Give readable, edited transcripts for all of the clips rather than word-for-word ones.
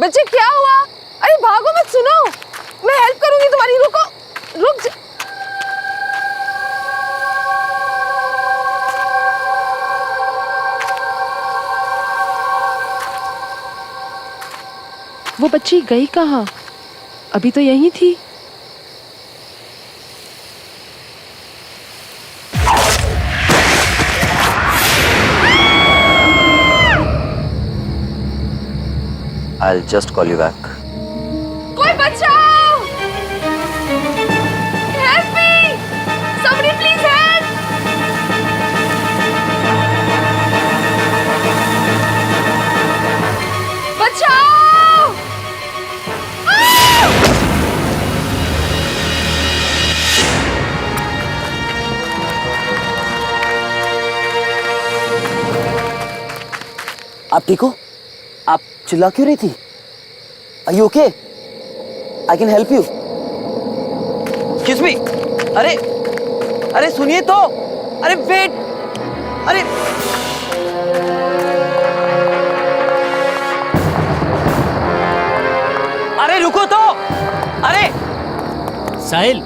बच्चे क्या हुआ? अरे भागो मत, सुनो मैं हेल्प करूंगी तुम्हारी, रुको रुक जा। वो बच्ची गई कहाँ? अभी तो यहीं थी। I'll just call you back. कोई बचाओ! Help me! Somebody please help! बचाओ! आप ठीक हो? आप चिल्ला क्यों रही थी? Are you okay? I can help you. Excuse me. अरे अरे सुनिए तो, अरे वेट, अरे अरे रुको तो, अरे साहिल,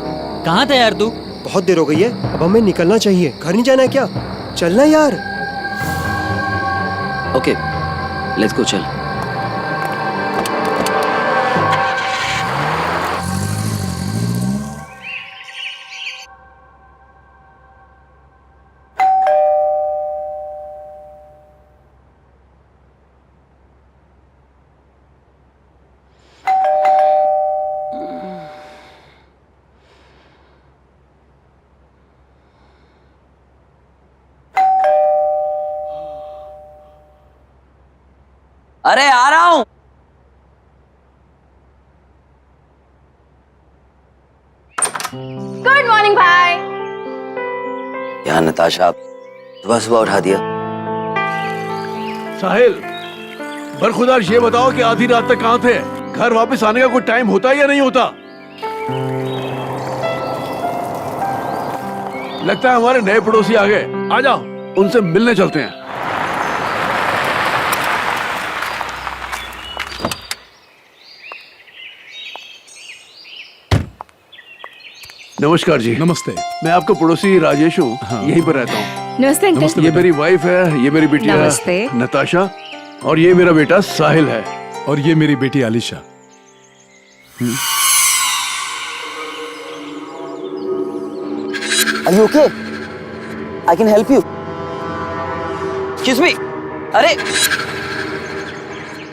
कहाँ था यार तू? बहुत देर हो गई है, अब हमें निकलना चाहिए। घर नहीं जाना है क्या? चलना यार। ओके, लेट्स गो, चल। अरे आ रहा हूं। गुड मॉर्निंग भाई। यार नताशा, आप सुबह सुबह उठा दिया। साहिल, बरखुदार ये बताओ कि आधी रात तक कहाँ थे? घर वापस आने का कोई टाइम होता है या नहीं होता? लगता है हमारे नए पड़ोसी आ गए। आ जाओ, उनसे मिलने चलते हैं। नमस्कार जी। नमस्ते। मैं आपका पड़ोसी राजेश हूँ। हाँ। यहीं पर रहता हूँ। नमस्ते अंकल। ये मेरी वाइफ है, ये मेरी बिटिया नमस्ते। नताशा, और ये मेरा बेटा साहिल है। और ये मेरी बेटी Alisha. Are you okay? I can help you. Excuse me. अरे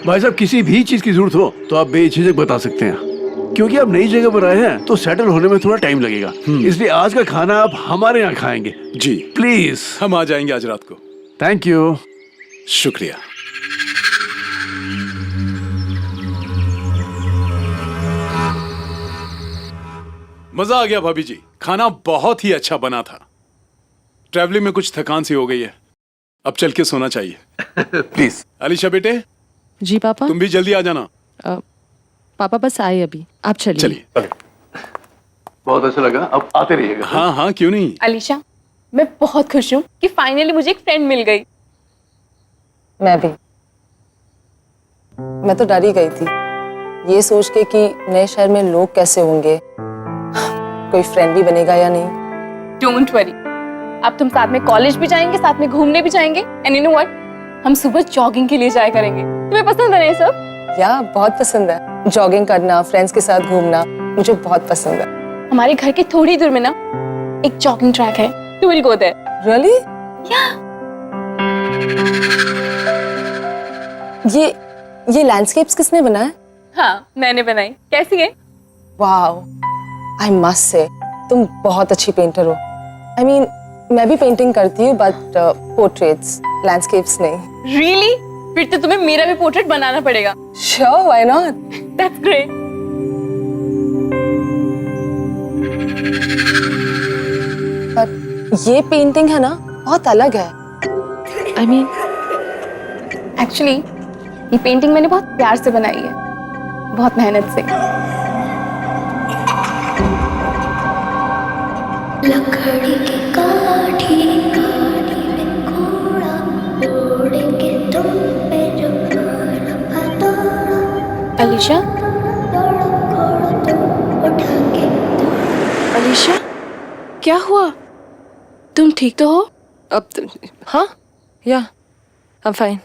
भाई साहब, किसी भी चीज की जरूरत हो तो आप बेझिझक बता सकते हैं, क्योंकि आप नई जगह पर आए हैं तो सेटल होने में थोड़ा टाइम लगेगा। इसलिए आज का खाना आप हमारे यहाँ खाएंगे। जी प्लीज। हम आ जाएंगे आज रात को। Thank you. शुक्रिया। मजा आ गया भाभी जी, खाना बहुत ही अच्छा बना था। ट्रैवलिंग में कुछ थकान सी हो गई है, अब चल के सोना चाहिए। प्लीज। अलीशा बेटे, जी पापा। तुम भी जल्दी आ जाना। पापा बस आए अभी, आप चलिए। चलिए। बहुत अच्छा लगा, अब आते रहिएगा। हाँ हाँ, क्यों नहीं। अलीशा, मैं बहुत खुश हूँ कि फाइनली मुझे एक फ्रेंड मिल गई। मैं भी। मैं तो डर ही गई थी, ये सोच के कि नए शहर में लोग कैसे होंगे, कोई फ्रेंड भी बनेगा या नहीं। डोंट वरी, अब तुम साथ में कॉलेज भी जाएंगे, साथ में घूमने भी जाएंगे। एंड यू नो व्हाट, हम सुबह जॉगिंग के लिए जाया करेंगे। तुम्हें पसंद है ना ये सब? या बहुत पसंद है, जॉगिंग करना, फ्रेंड्स के साथ घूमना मुझे बहुत पसंद है। हमारे घर के थोड़ी दूर में ना एक जॉगिंग ट्रैक है, we will go there. Really? या ये लैंडस्केप्स किसने बनाया? हाँ, मैंने बनाई। कैसी है? वाओ, आई मस्ट से तुम बहुत अच्छी पेंटर हो। आई मीन मैं भी पेंटिंग करती हूँ, बट पोर्ट्रेट्स, लैंडस्केप्स नहीं। रियली? फिर तो तुम्हें मेरा भी पोर्ट्रेट बनाना पड़ेगा। Sure, why not? That's great. But ये पेंटिंग है ना, बहुत अलग है। आई मीन एक्चुअली ये पेंटिंग मैंने बहुत प्यार से बनाई है, बहुत मेहनत से। लकड़ी की काठी काठी में घोड़ा, घोड़े के दुम पे जो घोड़ा हथौड़ा। अलीशा, अलीशा, क्या हुआ? तुम ठीक तो हो? अब हाँ, या आई एम फाइन.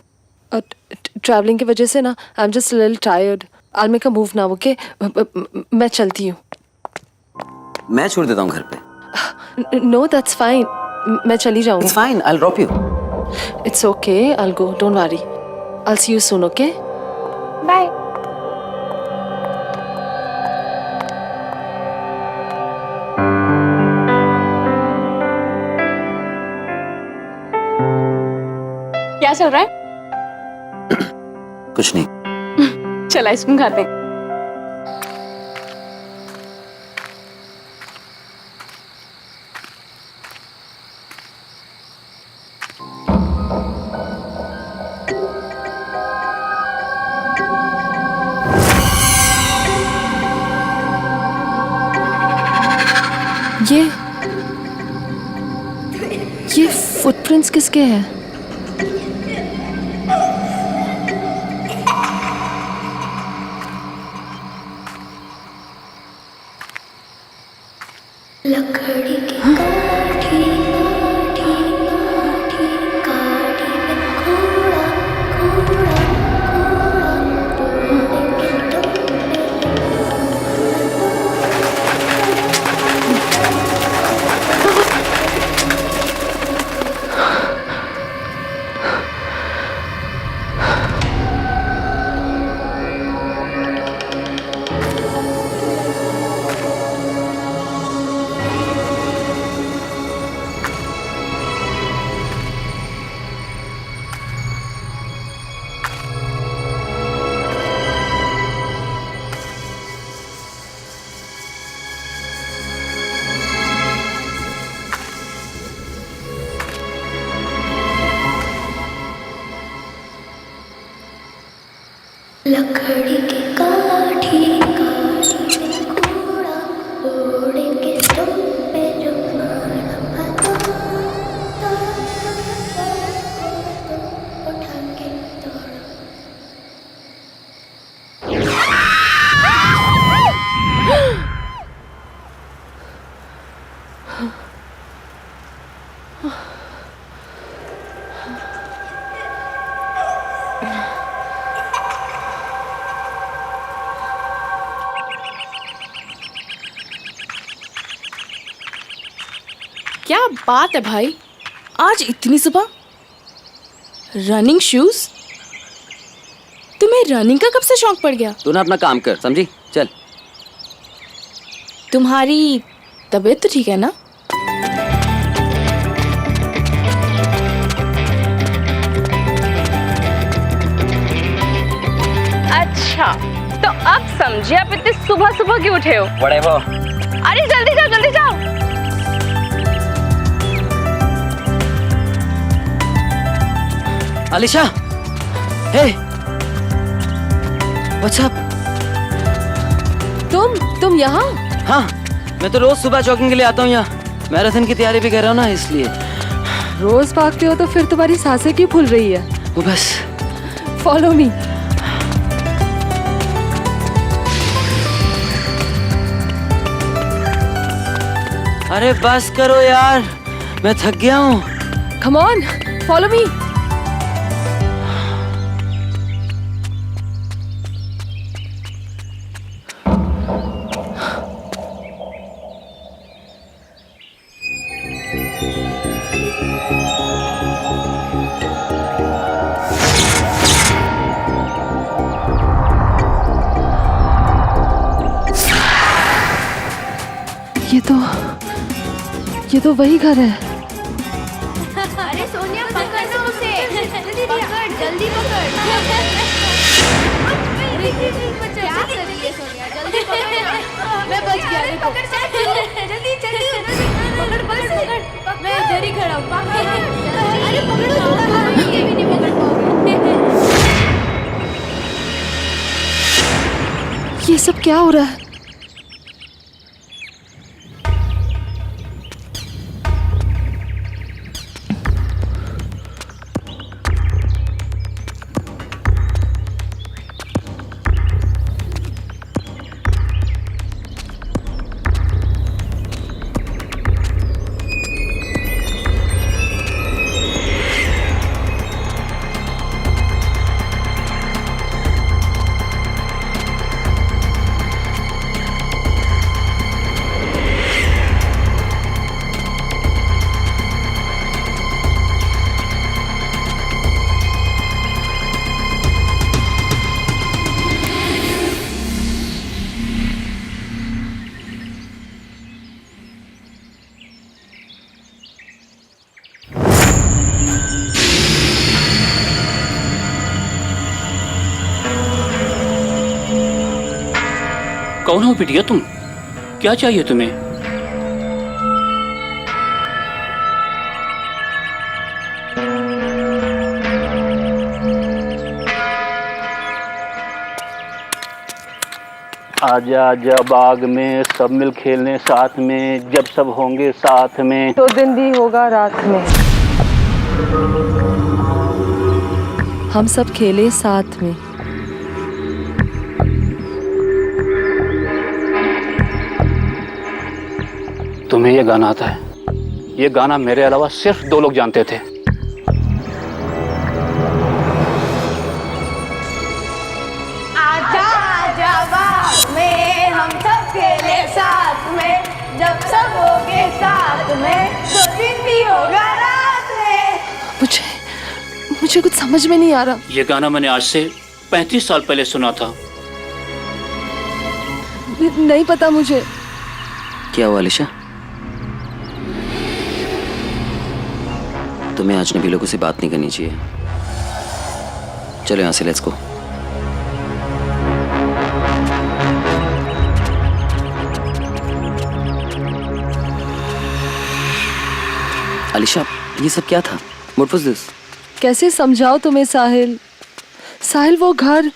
ट्रैवलिंग की वजह से ना I am just little tired. I make a move now, okay? मैं चलती हूँ. मैं छोड़ देता हूँ घर पे. No that's fine. मैं चली जाऊंगी. It's fine, I will drop you. It's okay, I will go, don't worry. I will see you soon, okay? Bye. क्या चल रहा है? कुछ नहीं. चल आइसक्रीम खाते हैं। ये फुटप्रिंट्स किसके हैं? लकड़ी की काठी काठी काठी काठी में घोड़ा घोड़ा लकड़ी की काठी काठी में घोड़ा घोड़े के तुम पे रुमाल बांधा उठा के दौड़ा. क्या बात है भाई, आज इतनी सुबह रनिंग शूज? तुम्हें रनिंग का कब से शौक पड़ गया? तू ना अपना काम कर, समझी? चल. तुम्हारी तबीयत तो ठीक है ना? अच्छा, तो अब समझे आप इतने सुबह सुबह क्यों उठे हो? Whatever. अरे जल्दी जाओ, जल्दी जाओ। Alisha, hey, what's up? तुम यहाँ? हाँ, मैं तो रोज सुबह जॉगिंग के लिए आता हूँ यहाँ. मैराथन की तैयारी भी कर रहा हूँ ना, इसलिए. रोज भागते हो तो फिर तुम्हारी सांसें क्यों फूल रही है? वो बस. Follow me. अरे बस करो यार, मैं थक गया हूँ. Come on, follow me. ये तो वही घर है. अरे सोनिया पकड़ ना उसे. पकड़, जल्दी पकड़. क्या कर रही है सोनिया? जल्दी पकड़ ना. मैं बच गया. पकड़ जल्दी जल्दी पकड़ पकड़. मैं इधर ही खड़ा हूँ. अरे पकड़ो. ये भी नहीं पकड़ पाओगे. ये सब क्या हो रहा है? कौन हो बिटिया तुम? क्या चाहिए तुम्हें? आजा आजा बाग में सब मिल खेलने साथ में, जब सब होंगे साथ में। तो दिन भी होगा रात में, हम सब खेले साथ में। तुम्हें ये गाना आता है? ये गाना मेरे अलावा सिर्फ 2 लोग जानते थे। आजा आजा बाग में हम सब खेले साथ में, जब सब होगे साथ में, तो दिन भी होगा रात में। मुझे कुछ समझ में नहीं आ रहा। ये गाना मैंने आज से 35 साल पहले सुना था। नहीं पता मुझे। क्या हुआ अलीशा? तुम्हें अजनबी लोगों से बात नहीं करनी चाहिए। चलो यहाँ से, लेट्स गो। अलीशा, ये सब क्या था? What was this? कैसे समझाओ तुम्हें साहिल? साहिल, वो घर,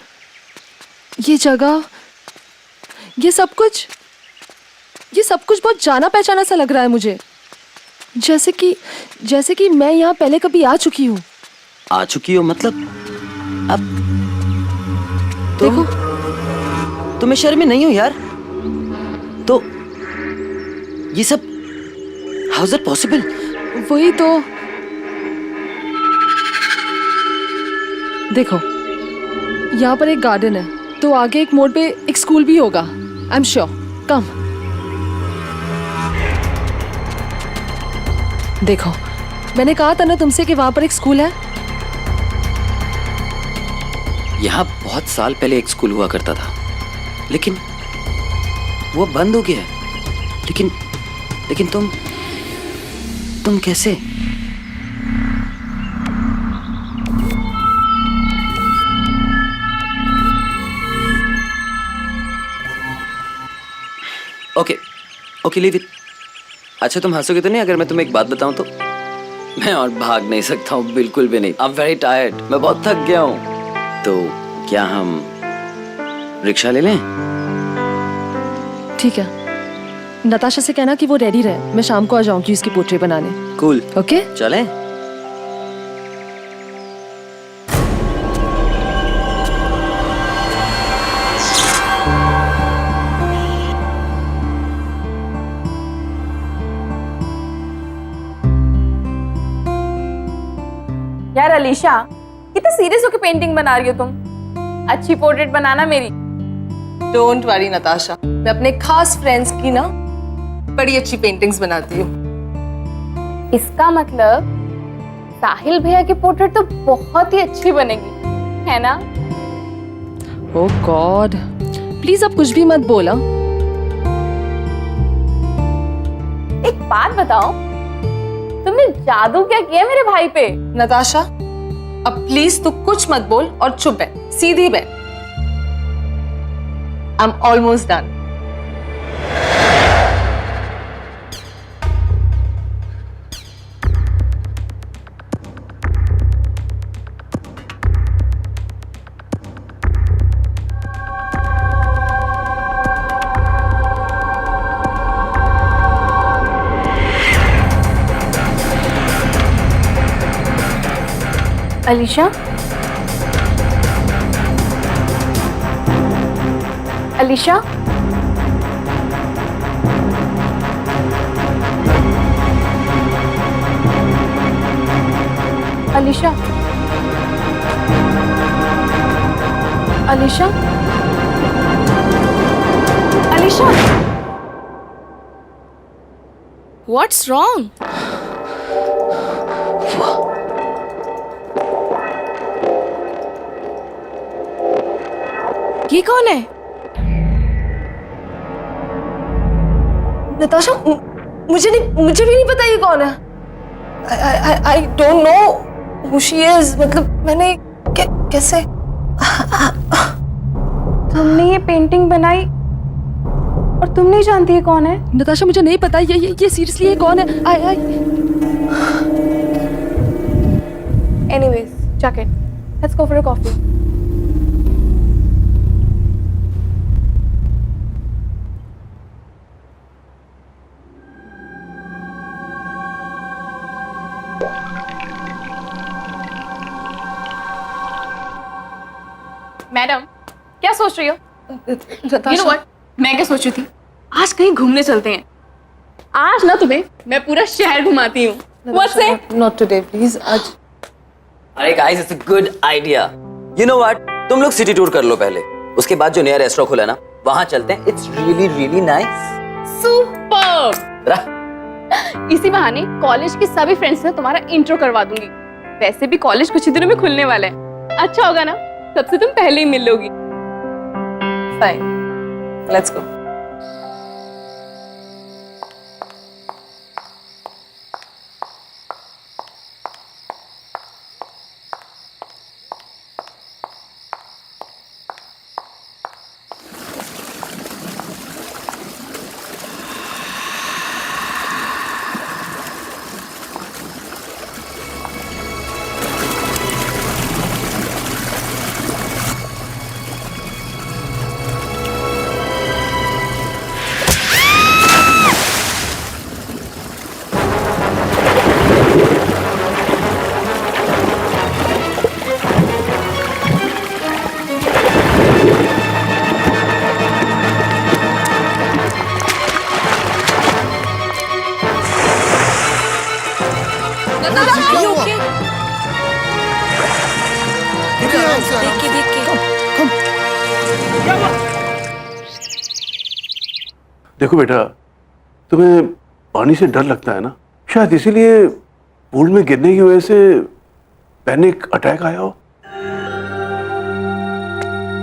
ये जगह, ये सब कुछ बहुत जाना पहचाना सा लग रहा है मुझे। जैसे कि मैं यहाँ पहले कभी आ चुकी हूँ। आ चुकी हो मतलब? अब देखो, तुम्हें शर्म नहीं हो यार? तो ये सब हाउ इज इट पॉसिबल? वही तो। देखो, यहाँ पर एक गार्डन है, तो आगे एक मोड़ पे एक स्कूल भी होगा। I am sure. कम देखो, मैंने कहा था ना तुमसे कि वहां पर एक स्कूल है। यहाँ बहुत साल पहले एक स्कूल हुआ करता था, लेकिन वो बंद हो गया है। लेकिन तुम कैसे? Okay leave it. अच्छा, तुम हंसोगे तो नहीं अगर मैं तुम्हें एक बात बताऊं तो? मैं और भाग नहीं सकता हूँ, बिल्कुल भी नहीं। आई एम वेरी टायर्ड, मैं बहुत थक गया हूँ। तो क्या हम रिक्शा ले लें? ठीक है, नताशा से कहना कि वो रेडी रहे, मैं शाम को आ जाऊंगी उसकी पोर्ट्रेट बनाने। कूल, ओके चलें? यार अलीशा, कितने सीरियस होकर पेंटिंग बना रही हो तुम? अच्छी पोर्ट्रेट बनाना मेरी। डोंट वरी नताशा, मैं अपने खास फ्रेंड्स की ना बड़ी अच्छी पेंटिंग्स बनाती हूँ। इसका मतलब साहिल भैया की पोर्ट्रेट तो बहुत ही अच्छी बनेगी, है ना? ओह गॉड, प्लीज अब कुछ भी मत बोला। एक बात बताओ, तुमने जादू क्या किया मेरे भाई पे? नताशा, अब प्लीज तू कुछ मत बोल और चुप बैठ, सीधी बैठ। I am almost done. Alisha, Alisha, Alisha, Alisha, Alisha, what's wrong? ये कौन है? नताशा, मुझे भी नहीं पता ये कौन है। I don't know who she is. मतलब मैंने कैसे? तुमने ये पेंटिंग बनाई और तुम नहीं जानती है कौन है? नताशा मुझे नहीं पता, ये सीरियसली ये कौन है? I anyways, chuck it, let's go for a coffee. Madam, क्या सोच रही हो? You know what? मैं क्या सोच रही थी? आज कहीं घूमने चलते हैं। आज ना तुम्हें मैं पूरा शहर घुमाती हूँ। What's it? Not today please, आज। अरे guys, it's a good idea. You know what, तुम लोग सिटी टूर कर लो पहले, उसके बाद जो नया रेस्टोरेंट खुला ना वहां चलते हैं। It's really really nice. Super. इसी बहाने कॉलेज के सभी फ्रेंड्स से तुम्हारा इंट्रो करवा दूंगी। वैसे भी कॉलेज कुछ ही दिनों में खुलने वाला है। अच्छा होगा ना, सबसे तुम पहले ही मिल लोगी। Fine, let's go. देखो बेटा, तुम्हें पानी से डर लगता है ना, शायद इसीलिए पूल में गिरने की वजह से पैनिक अटैक आया हो।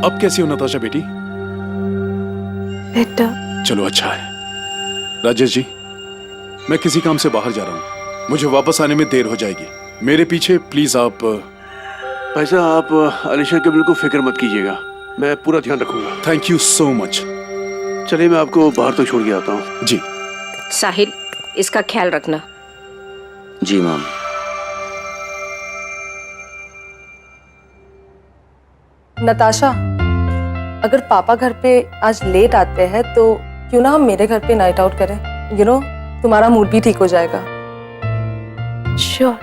अब कैसी हो नताशा बेटी? बेटा, चलो अच्छा है। राजेश जी, मैं किसी काम से बाहर जा रहा हूँ, मुझे वापस आने में देर हो जाएगी। मेरे पीछे प्लीज आप। भाई साहब, आप अलीशा के बिल्कुल फिक्र मत कीजिएगा, मैं पूरा ध्यान रखूंगा। Thank you so much. चलिए मैं आपको बाहर तक छोड़ के आता हूँ। जी। साहिल, इसका ख्याल रखना। जी मैम। नताशा, अगर पापा घर पे आज लेट आते हैं तो क्यों ना हम मेरे घर पे नाइट आउट करें? यू नो, तुम्हारा मूड भी ठीक हो जाएगा। श्योर,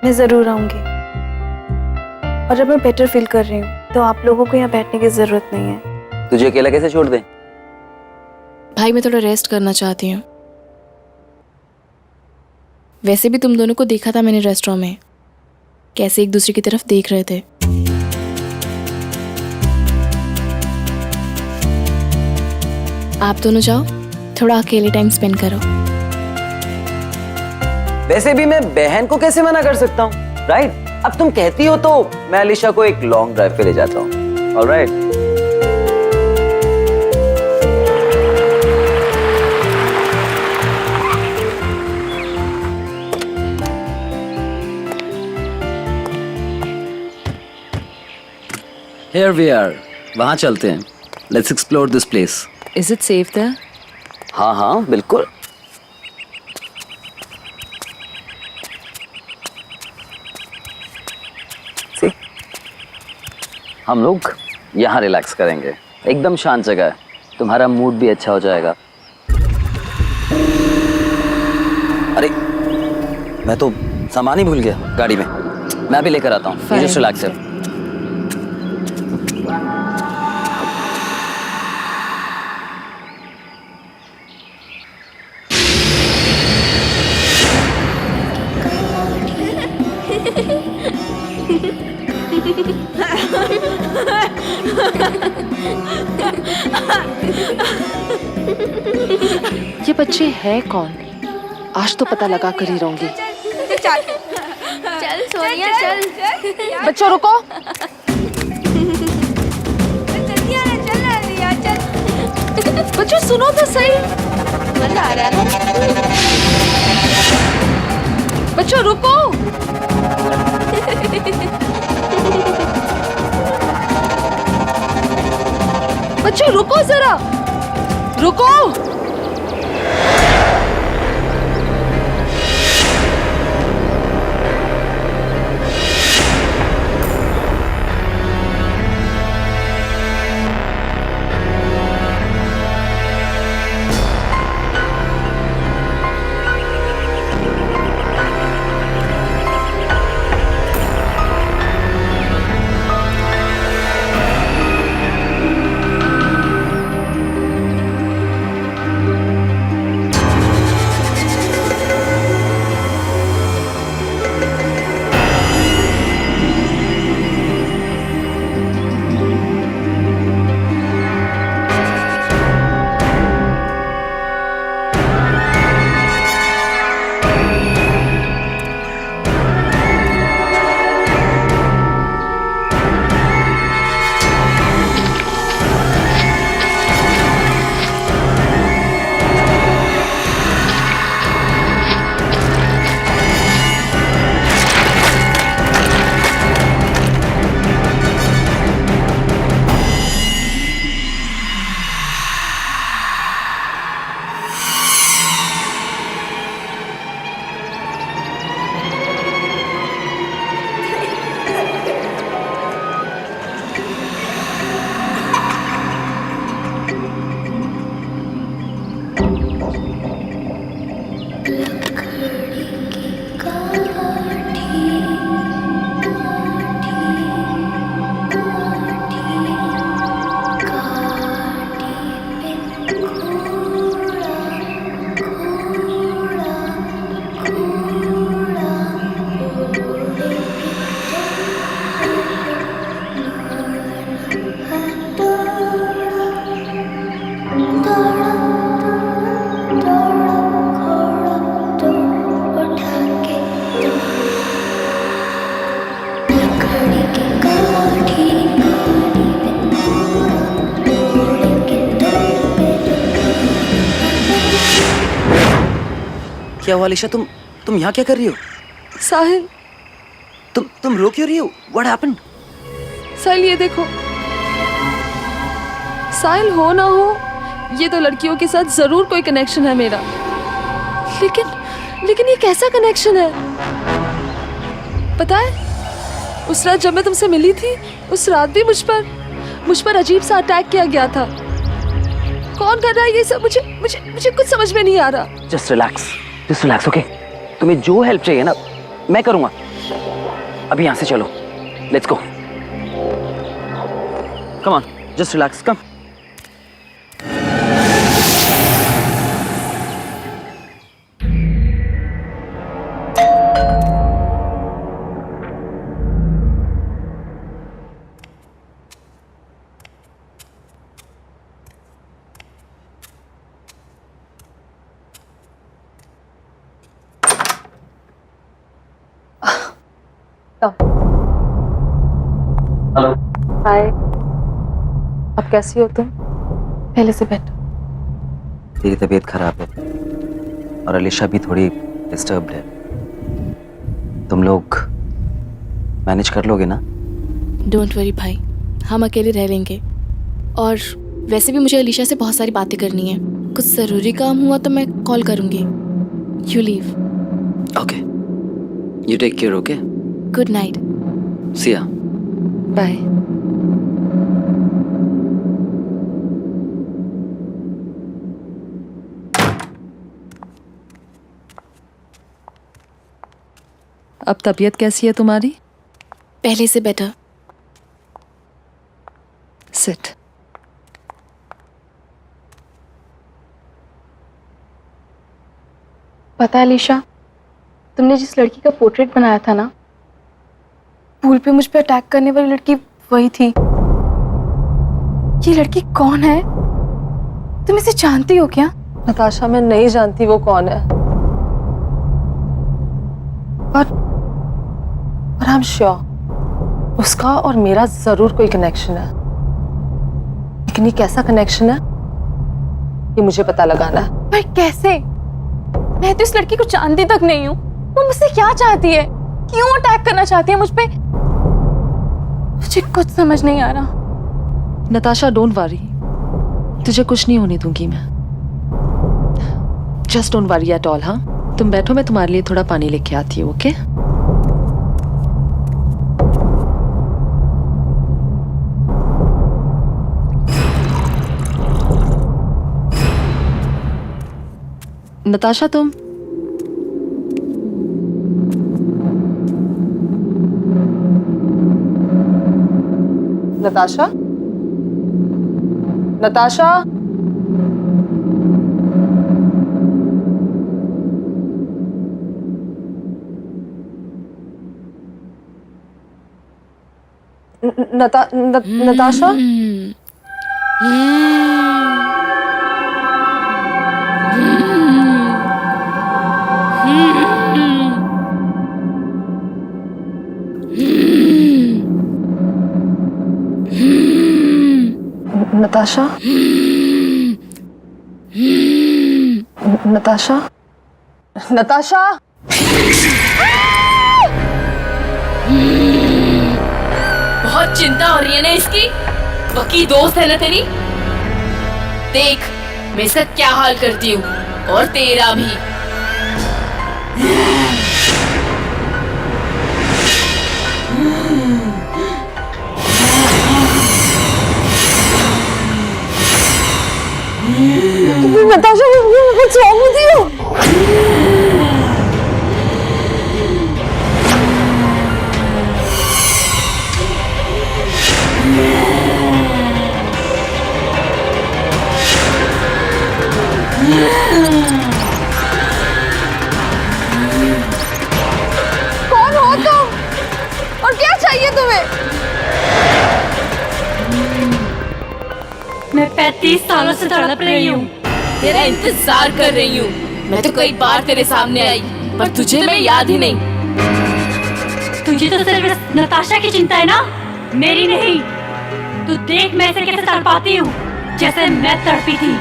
मैं जरूर आऊंगी। और अब मैं बेटर फील कर रही हूँ तो आप लोगों को यहाँ बैठने की जरूरत नहीं है। तुझे अकेला कैसे छोड़ दें? भाई मैं थोड़ा रेस्ट करना चाहती हूँ। वैसे भी तुम दोनों को देखा था मैंने रेस्टोरेंट में, कैसे एक दूसरे की तरफ देख रहे थे। आप दोनों जाओ, थोड़ा अकेले टाइम स्पेंड करो। वैसे भी मैं बहन को कैसे मना कर सकता हूँ, राइट? अब तुम कहती हो तो मैं अलीशा को एक लॉन्ग ड्राइव पे ले जाता हूँ। ऑलराइट। Here we are. वहाँ चलते हैं। Let's explore this place. Is it safe there? हाँ हाँ बिल्कुल। See? हम लोग यहाँ रिलैक्स करेंगे, एकदम शांत जगह है, तुम्हारा मूड भी अच्छा हो जाएगा। अरे मैं तो सामान ही भूल गया गाड़ी में, मैं भी लेकर आता हूँ। जस्ट रिलैक्स है। ये बच्चे हैं कौन? आज तो पता लगा कर ही रहूंगी। चल सोनिया चल। बच्चों रुको। जल्दी आना, चल रिया चल। बच्चों सुनो तो सही। मजा आ रहा है ना? बच्चों रुको। बच्चों रुको जरा। रुको। क्या हुआ अलीशा? तुम यहाँ क्या कर रही हो? साहिल, तुम रो क्यों रही हो? What happened? साहिल ये देखो। साहिल हो ना हो, ये तो लड़कियों के साथ जरूर कोई कनेक्शन है मेरा, लेकिन ये कैसा कनेक्शन है? पता है, उस रात जब मैं तुमसे मिली थी, उस रात भी मुझ पर अजीब सा अटैक किया गया था। कौन कर रहा है ये सब? मुझे कुछ समझ में नहीं आ रहा। Just relax, okay? तुम्हें जो हेल्प चाहिए ना, मैं करूंगा। अभी यहाँ से चलो, let's go. Come on, just relax, come. Hello. Hi. अब कैसी हो तुम? पहले से बेटर। तेरी तबीयत खराब है और अलीशा भी थोड़ी डिस्टर्ब्ड है। तुम लोग मैनेज कर लोगे ना? डोंट वरी भाई, हम अकेले रह लेंगे। और वैसे भी मुझे अलीशा से बहुत सारी बातें करनी है। कुछ ज़रूरी काम हुआ तो मैं कॉल करूँगी। You leave. Okay, you take care, okay? Good night. See ya. Bye. अब तबीयत कैसी है तुम्हारी? पहले से बेटर। सिट। पता है अलीशा, तुमने जिस लड़की का पोर्ट्रेट बनाया था ना, पूल पे मुझ पे अटैक करने वाली लड़की वही थी। ये लड़की कौन है? तुम इसे जानती हो क्या? नताशा, मैं नहीं जानती वो कौन है, पर आई एम श्योर उसका और मेरा जरूर कोई कनेक्शन है। लेकिन ये कैसा कनेक्शन है, ये मुझे पता लगाना है। पर कैसे? मैं तो इस लड़की को जानती तक नहीं हूँ। वो मुझसे क्या चाहती है? क्यों अटैक करना चाहती है मुझ पे? मुझे कुछ समझ नहीं आ रहा। नताशा, डोंट वरी, तुझे कुछ नहीं होने दूंगी मैं। Just don't worry at all. हाँ, तुम बैठो, मैं तुम्हारे लिए थोड़ा पानी लेके आती हूँ। ओके? नताशा, तुम नताशा, नताशा, नताशा, नताशा, नताशा, नताशा, बहुत चिंता हो रही है ना इसकी। पक्की दोस्त है ना तेरी। देख मैं इसका क्या हाल करती हूँ, और तेरा भी। Natasha, what's wrong with you? कौन हो तुम और क्या चाहिए तुम्हें? मैं 35 सालों से तड़प रही हूँ। तेरा इंतजार कर रही हूँ। मैं तो कई बार तेरे सामने आई, पर तुझे मैं याद ही नहीं। तुझे तो सिर्फ नताशा की चिंता है ना, मेरी नहीं। तू देख मैं इसे कैसे तड़पाती हूँ, जैसे मैं तड़पी थी।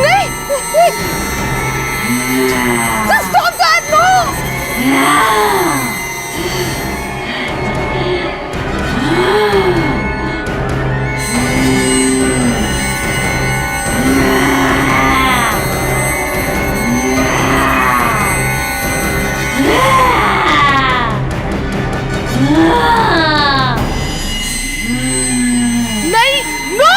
नहीं, just stop that, no! नहीं, no!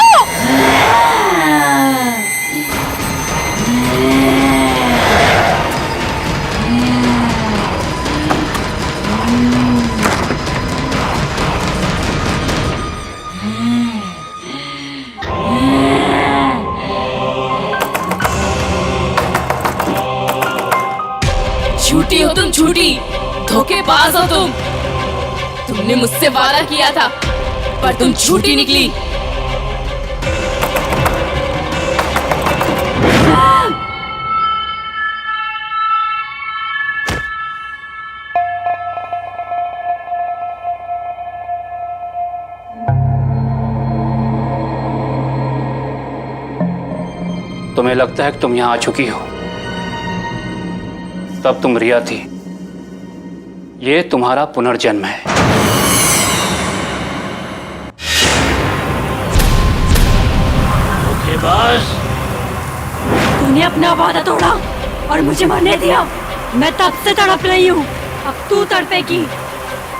झूठी हो तुम, झूठी, धोखेबाज हो तुम। तुमने मुझसे वादा किया था, पर तुम झूठी निकली। तुम्हें लगता है कि तुम यहां आ चुकी हो, तब तुम रिया थी। ये तुम्हारा पुनर्जन्म है। धोखेबाज! तूने अपना वादा तोड़ा और मुझे मरने दिया। मैं तब से तड़प रही हूँ, अब तू तड़पेगी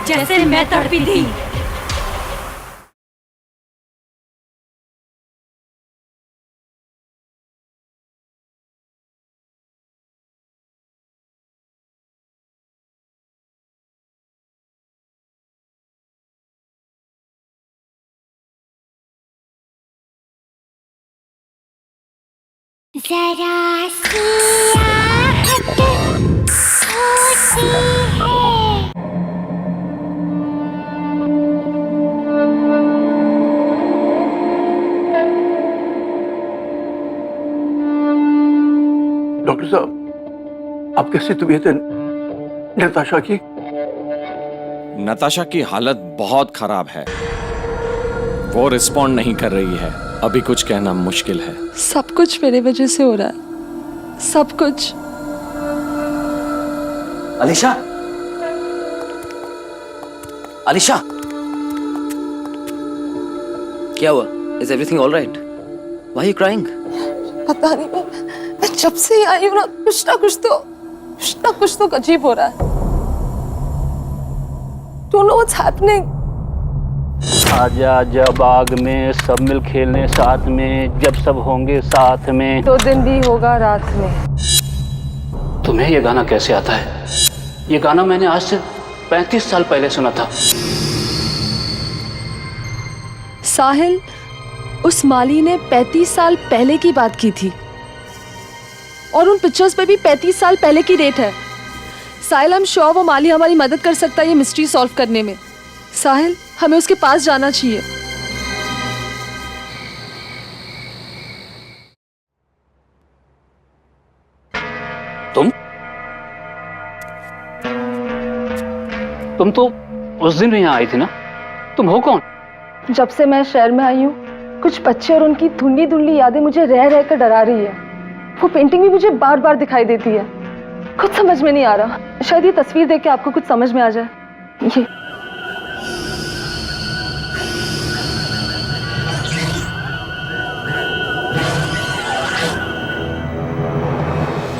जैसे मैं तड़पी थी। जरा सी आहट होती है। डॉक्टर साहब, आप कैसी तबीयत है नताशा की? नताशा की हालत बहुत खराब है। वो रिस्पॉन्ड नहीं कर रही है। अभी कुछ कहना मुश्किल है। सब कुछ मेरे वजह से हो रहा है, सब कुछ। अलीशा, अलीशा, क्या हुआ? Is everything all right? Why are you crying? पता नहीं, मैं जब से आई हूँ ना कुछ ना कुछ तो अजीब हो रहा है। Don't know what's happening. आजा आजा बाग में सब मिल खेलने साथ में, जब सब होंगे साथ में। 2 दिन भी होगा रात में। तुम्हें ये गाना कैसे आता है? ये गाना मैंने आज से 35 साल पहले सुना था। साहिल, उस माली ने 35 साल पहले की बात की थी और उन पिक्चर्स पे भी 35 साल पहले की डेट है। साहिल, हम श्योर वो माली हमारी मदद कर सकता है ये मिस्ट्री सॉल्व करने में। साहिल, हमें उसके पास जाना चाहिए। तुम तो उस दिन भी यहाँ आई थी ना? तुम हो कौन? जब से मैं शहर में आई हूँ, कुछ बच्चे और उनकी धुंधली धुंधली यादें मुझे रह रह कर डरा रही है। वो पेंटिंग भी मुझे बार बार दिखाई देती है। कुछ समझ में नहीं आ रहा। शायद ये तस्वीर देख के आपको कुछ समझ में आ जाए।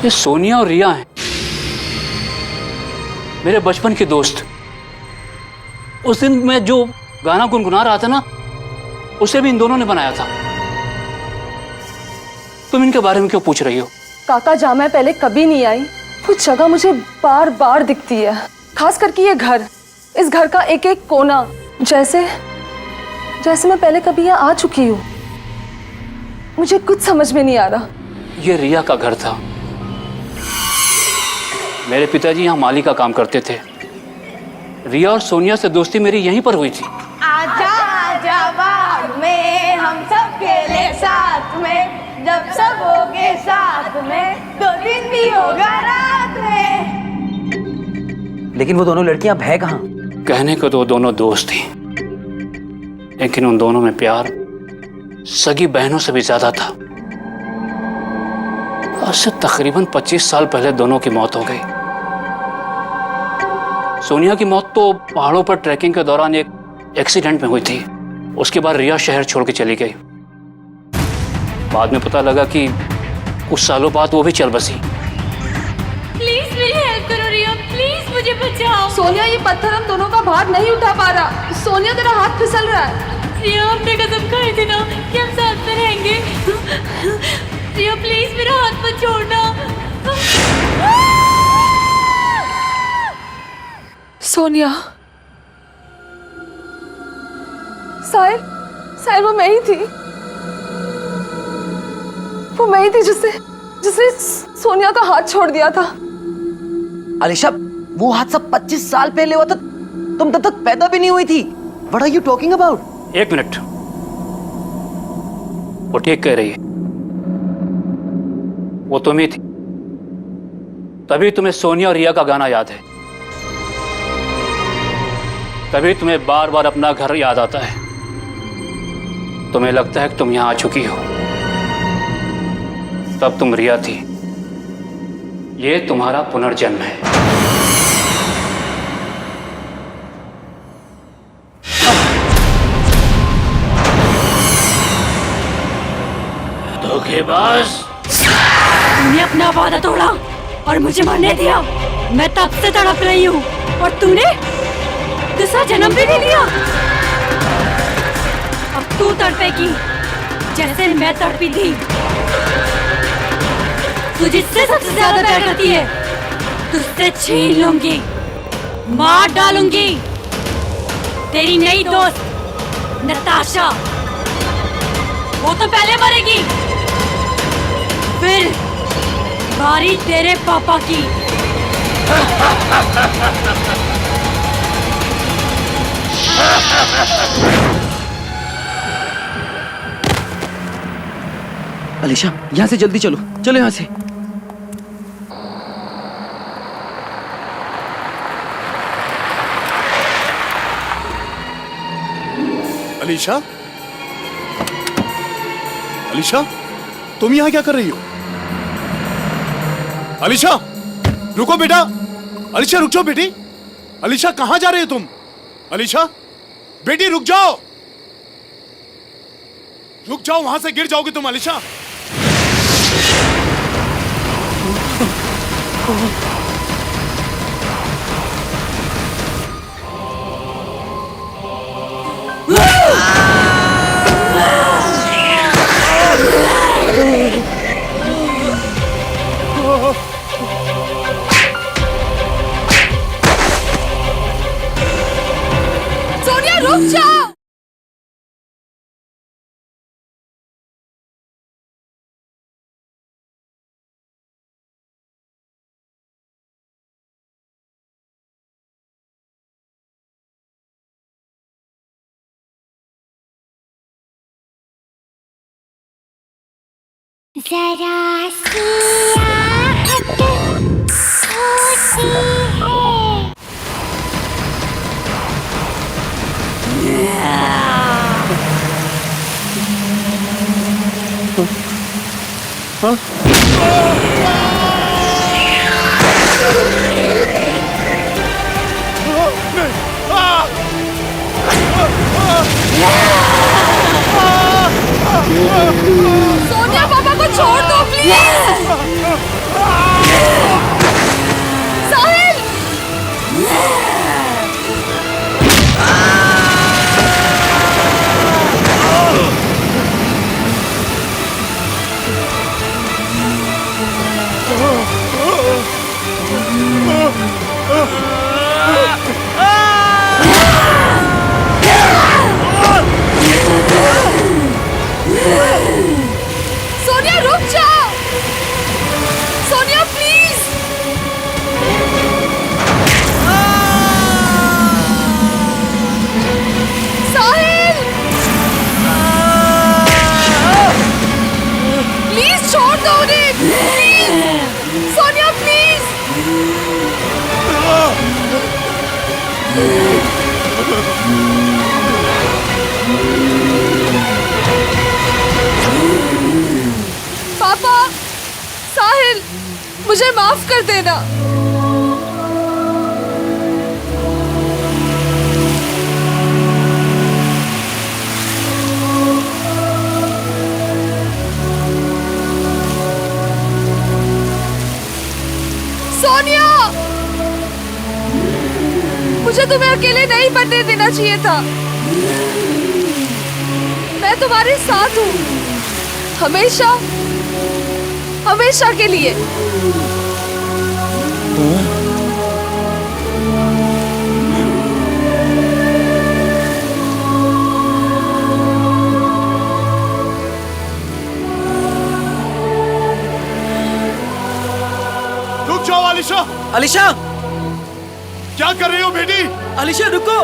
ये सोनिया और रिया हैं, मेरे बचपन के दोस्त। उस दिन मैं जो गाना गुनगुना रहा था ना, उसे भी इन दोनों ने बनाया था। तुम इनके बारे में क्यों पूछ रही हो? काका, जहाँ मैं पहले कभी नहीं आई, वो जगह मुझे बार बार दिखती है। खास करके ये घर, इस घर का एक एक कोना, जैसे मैं पहले कभी यहाँ आ चुकी हूँ। मुझे कुछ समझ में नहीं आ रहा। ये रिया का घर था। मेरे पिताजी यहाँ माली का काम करते थे। रिया और सोनिया से दोस्ती मेरी यहीं पर हुई थी। आजा आजा बाग में हम सब खेले साथ में, जब सब होगे साथ में, 2 दिन भी होगा रात में। लेकिन वो दोनों लड़कियां अब है कहाँ? कहने को तो दोनों दोस्त थी, लेकिन उन दोनों में प्यार सगी बहनों से भी ज्यादा था। आज से तकरीबन 25 साल पहले दोनों की मौत हो गई। सोनिया की मौत तो पहाड़ों पर ट्रैकिंग के दौरान एक एक्सीडेंट में हुई थी। उसके बाद रिया शहर छोड़ के चली गई। बाद में पता लगा कि कुछ सालों बाद वो भी चल बसी। प्लीज मेरी हेल्प करो रिया, प्लीज मुझे बचाओ। सोनिया, ये पत्थर हम दोनों का भार नहीं उठा पा रहा। सोनिया, तेरा हाथ फिसल रहा है। रिया, हमने कसम खाई थी ना कि हम साथ में रहेंगे। रिया प्लीज मेरा हाथ मत छोड़ना। सोनिया, साहिल, वो मैं ही थी। वो मैं ही थी जिसने सोनिया का हाथ छोड़ दिया था। अलीशा, वो हादसा 25 साल पहले हुआ था। तुम तब तक पैदा भी नहीं हुई थी। What are you talking about? 1 minute, वो ठीक कह रही है। वो तुम ही थी, तभी तुम्हें सोनिया और रिया का गाना याद है। तभी तुम्हें बार बार अपना घर याद आता है। तुम्हें लगता है कि तुम यहां आ चुकी हो। तब तुम रिया थी। ये तुम्हारा पुनर्जन्म है। धोखेबाज, तुमने अपना वादा तोड़ा और मुझे मरने दिया। मैं तब से तड़प रही हूँ और तूने दूसरा जन्म भी नहीं लिया। अब तू तड़पेगी जैसे मैं तड़पी थी। तू जिससे सबसे ज्यादा प्यार करती है, तुझसे छीन लूंगी, मार डालूंगी। तेरी नई दोस्त नताशा, वो तो पहले मरेगी, फिर बारी तेरे पापा की। अलीशा, यहाँ से जल्दी चलो, चलो यहाँ से। अलीशा, अलीशा, तुम यहाँ क्या कर रही हो? अलीशा, रुको बेटा। अलीशा, रुक जाओ बेटी। अलीशा, कहाँ जा रही हो तुम? अलीशा, बेटी रुक जाओ, रुक जाओ, वहां से गिर जाओगे तुम अलीशा। सोनिया रुक जाओ। जरा सी आहट होती है। सोनिया पापा को छोड़ दो प्लीज। साहिल सोनिया रुक जाओ। सोनिया प्लीज। साहिल प्लीज छोड़ दो उन्हें प्लीज। सोनिया प्लीज। पापा, साहिल, मुझे माफ कर देना। सोनिया, मुझे तुम्हें अकेले नहीं बनने देना चाहिए था। मैं तुम्हारे साथ हूँ, हमेशा हमेशा के लिए। रुक जाओ अलीशा। अलीशा, क्या कर रही हो बेटी? अलीशा रुको।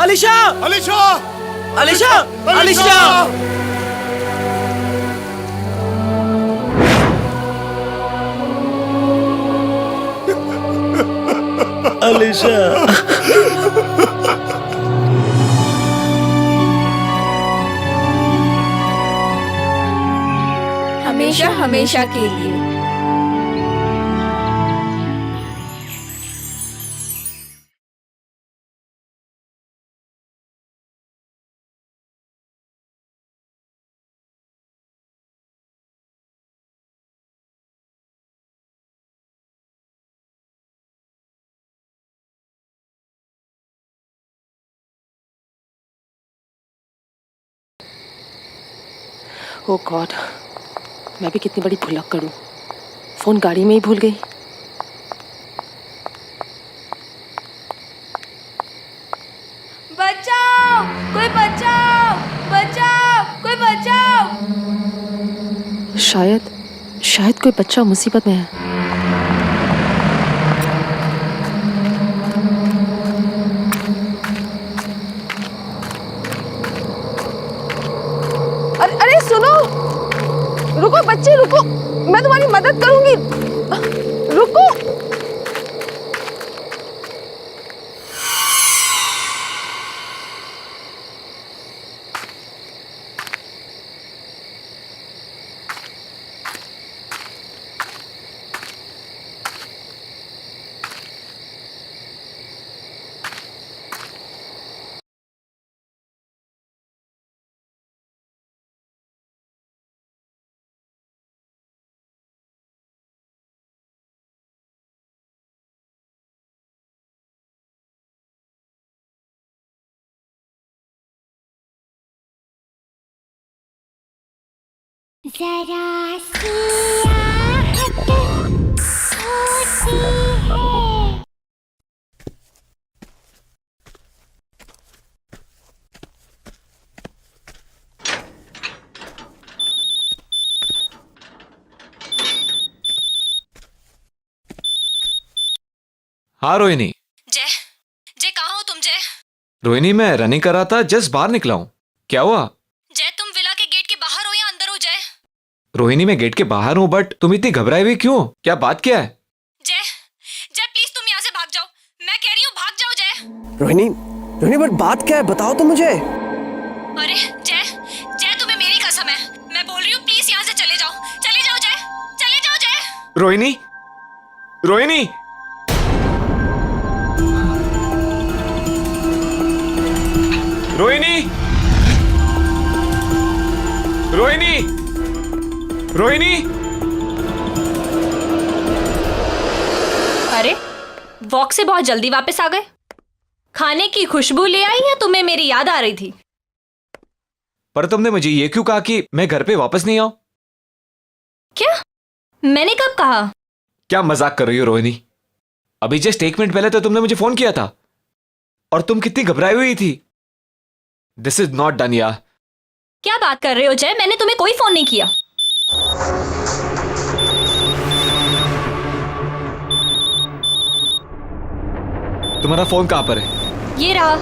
अलीशा, अलीशा, अलीशा, अलीशा। अलीशा। हमेशा हमेशा के लिए। ओ गॉड, मैं भी कितनी बड़ी भुलक्कड़ हूँ। फोन गाड़ी में ही भूल गई। बचाओ, कोई बचाओ, बचाओ, कोई बचाओ। शायद कोई बच्चा मुसीबत में है। अरे सुनो, रुको बच्चे रुको, मैं तुम्हारी मदद करूंगी। रुको। जरा सी आहट होती है। हाँ रोहिणी। जय जय कहाँ हो तुम जय? रोहिणी मैं रनिंग कर रहा था, जस्ट बाहर निकला हूँ। क्या हुआ? जय तुम विला के गेट के बाहर हो या अंदर हो जय? रोहिणी मैं गेट के बाहर हूँ, बट तुम इतनी घबराई हुई क्यों? क्या बात क्या है? जय जय प्लीज तुम यहाँ से भाग जाओ, मैं कह रही हूँ भाग जाओ जय। रोहिणी, रोहिणी बट बात क्या है, बताओ तो मुझे। अरे जय जय तुम्हें मेरी कसम है, मैं बोल रही हूँ प्लीज यहाँ से चले जाओ जय, चले जाओ जय। रोहिणी, रोहिणी, रोहिणी, रोहिणी, रोहिणी। अरे वॉक से बहुत जल्दी वापस आ गए। खाने की खुशबू ले आई या तुम्हें मेरी याद आ रही थी? पर तुमने मुझे ये क्यों कहा कि मैं घर पे वापस नहीं आऊं? क्या? मैंने कब कहा? क्या मजाक कर रही हो रोहिणी? अभी जस्ट 1 मिनट पहले तो तुमने मुझे फोन किया था और तुम कितनी घबराई हुई थी। दिस इज नॉट डन यार। क्या बात कर रहे हो जय? मैंने तुम्हें कोई फोन नहीं किया। तुम्हारा फोन कहां पर है? ये रहा।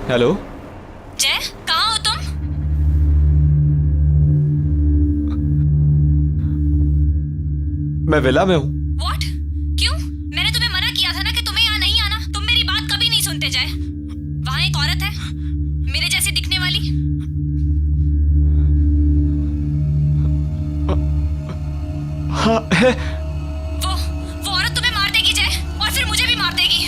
हेलो जय कहाँ हो तुम? मैं विला में हूं। What? क्यों? मैंने तुम्हें मना किया था ना कि तुम्हें यहाँ नहीं आना। तुम मेरी बात कभी नहीं सुनते जय। वहां एक औरत है मेरे जैसी दिखने वाली। हाँ है। वो औरत तुम्हें मार देगी जय, और फिर मुझे भी मार देगी।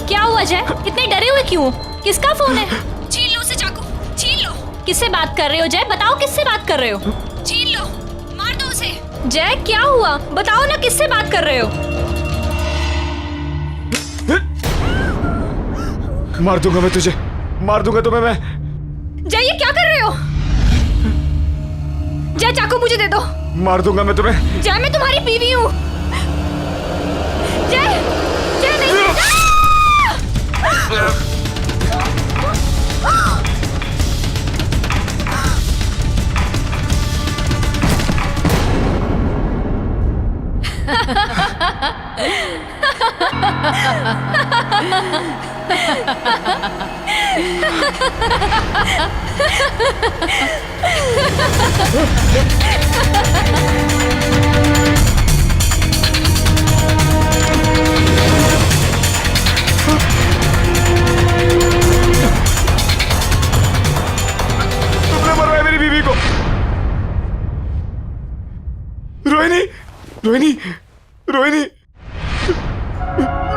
क्या हुआ जय? इतने डरे हुए क्यों? किसका फोन है? छीन लो उसे चाकू, छीन लो। किससे बात कर रहे हो जय? बताओ किससे बात कर रहे हो? छीन लो, मार दो उसे। जय क्या हुआ? बताओ ना किससे बात कर रहे हो? मार दूंगा मैं तुझे, मार दूंगा तुम्हें मैं। जय ये क्या कर रहे हो? जय चाकू मुझे दे दो। मार दूंगा मैं तुम्हें। जय मैं तुम्हारी बीवी हूँ। जय जय नहीं। तुमने मरवाया मेरी बीवी को। Rohini, Rohini, Rohini,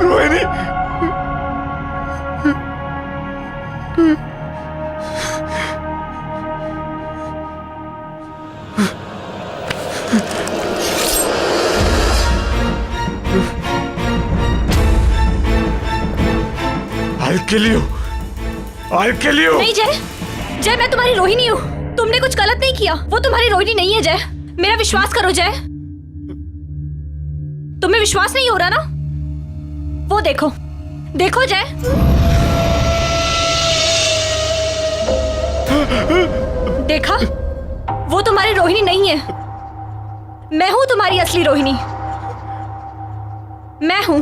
Rohini. I'll kill you. I'll kill you. नहीं जय, जय मैं तुम्हारी रोहिणी हूँ। तुमने कुछ गलत नहीं किया। वो तुम्हारी रोहिणी नहीं है जय। मेरा विश्वास करो जय। तुम्हें विश्वास नहीं हो रहा ना? वो देखो, देखो जय। देखा? वो तुम्हारी रोहिणी नहीं है। मैं हूं तुम्हारी असली रोहिणी। मैं हूं।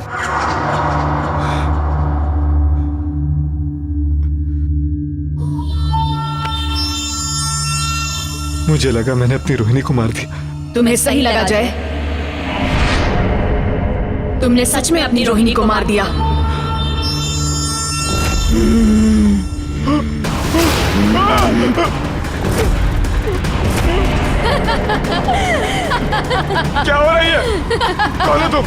मुझे लगा मैंने अपनी रोहिणी को मार दिया। तुम्हें सही लगा जय, तुमने सच में अपनी रोहिणी को मार दिया। क्या हो रही है? कौन है तुम?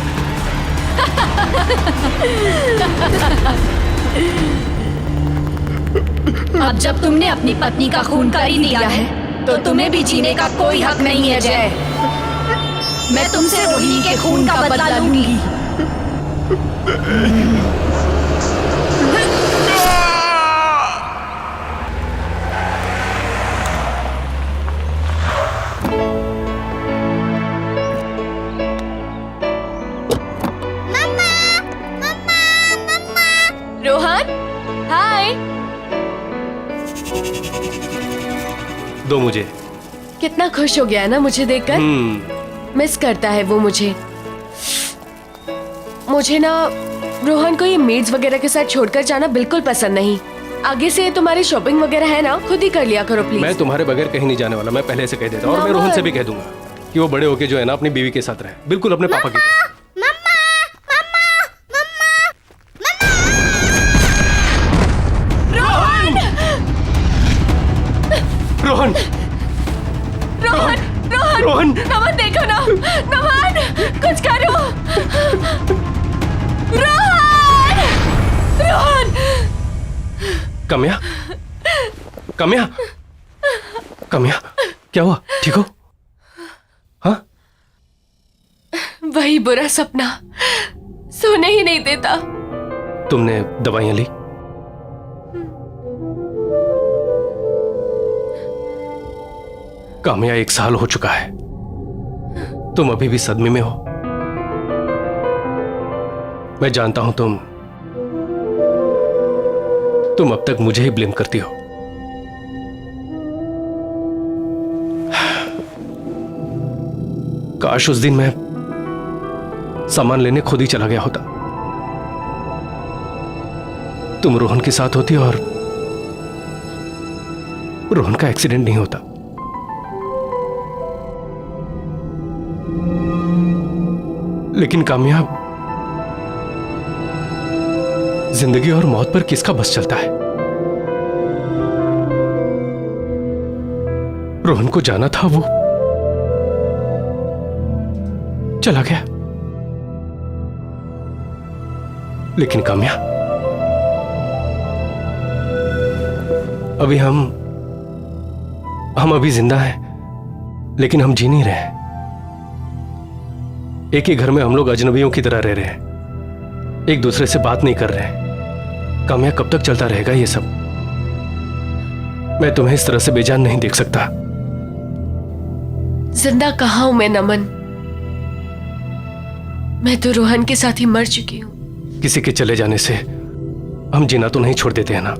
अब जब तुमने अपनी पत्नी का खून कर ही लिया है तो तुम्हें भी जीने का कोई हक नहीं है जय। मैं तुमसे रोहिणी के खून का बदला लूंगी। रोहन, हाय। दो मुझे। कितना खुश हो गया है ना मुझे देखकर। मिस करता है वो मुझे। मुझे ना रोहन को ये मेड्स वगैरह के साथ छोड़कर जाना बिल्कुल पसंद नहीं। आगे से तुम्हारी शॉपिंग वगैरह है ना, खुद ही कर लिया करो प्लीज। मैं तुम्हारे बगैर कहीं नहीं जाने वाला, मैं पहले से कह देता हूँ। और मैं रोहन से भी कह दूंगा कि वो बड़े होके जो है ना अपनी बीवी के साथ रहे, बिल्कुल अपने पापा की तरह। रोहन, रोहन, रोहन, रोहन, नमन देखो ना, नमन, कुछ करो। रोहन, रोहन। कम्या, कम्या, कम्या, क्या हुआ? ठीक हो? हाँ? वही बुरा सपना सोने ही नहीं देता। तुमने दवाइयां ली? काम्या 1 साल हो चुका है, तुम अभी भी सदमे में हो। मैं जानता हूं तुम अब तक मुझे ही ब्लेम करती हो। काश उस दिन मैं सामान लेने खुद ही चला गया होता, तुम रोहन के साथ होती और रोहन का एक्सीडेंट नहीं होता। लेकिन कामयाब, जिंदगी और मौत पर किसका बस चलता है? रोहन को जाना था, वो चला गया। लेकिन काम्या, अभी हम अभी जिंदा हैं, लेकिन हम जी नहीं रहे। एक ही घर में हम लोग अजनबियों की तरह रह रहे हैं, एक दूसरे से बात नहीं कर रहे। काम्या, कब तक चलता रहेगा ये सब? मैं तुम्हें इस तरह से बेजान नहीं देख सकता। जिंदा कहाँ हूं मैं नमन? मैं तो रोहन के साथ ही मर चुकी हूं। किसी के चले जाने से हम जीना तो नहीं छोड़ देते हैं ना।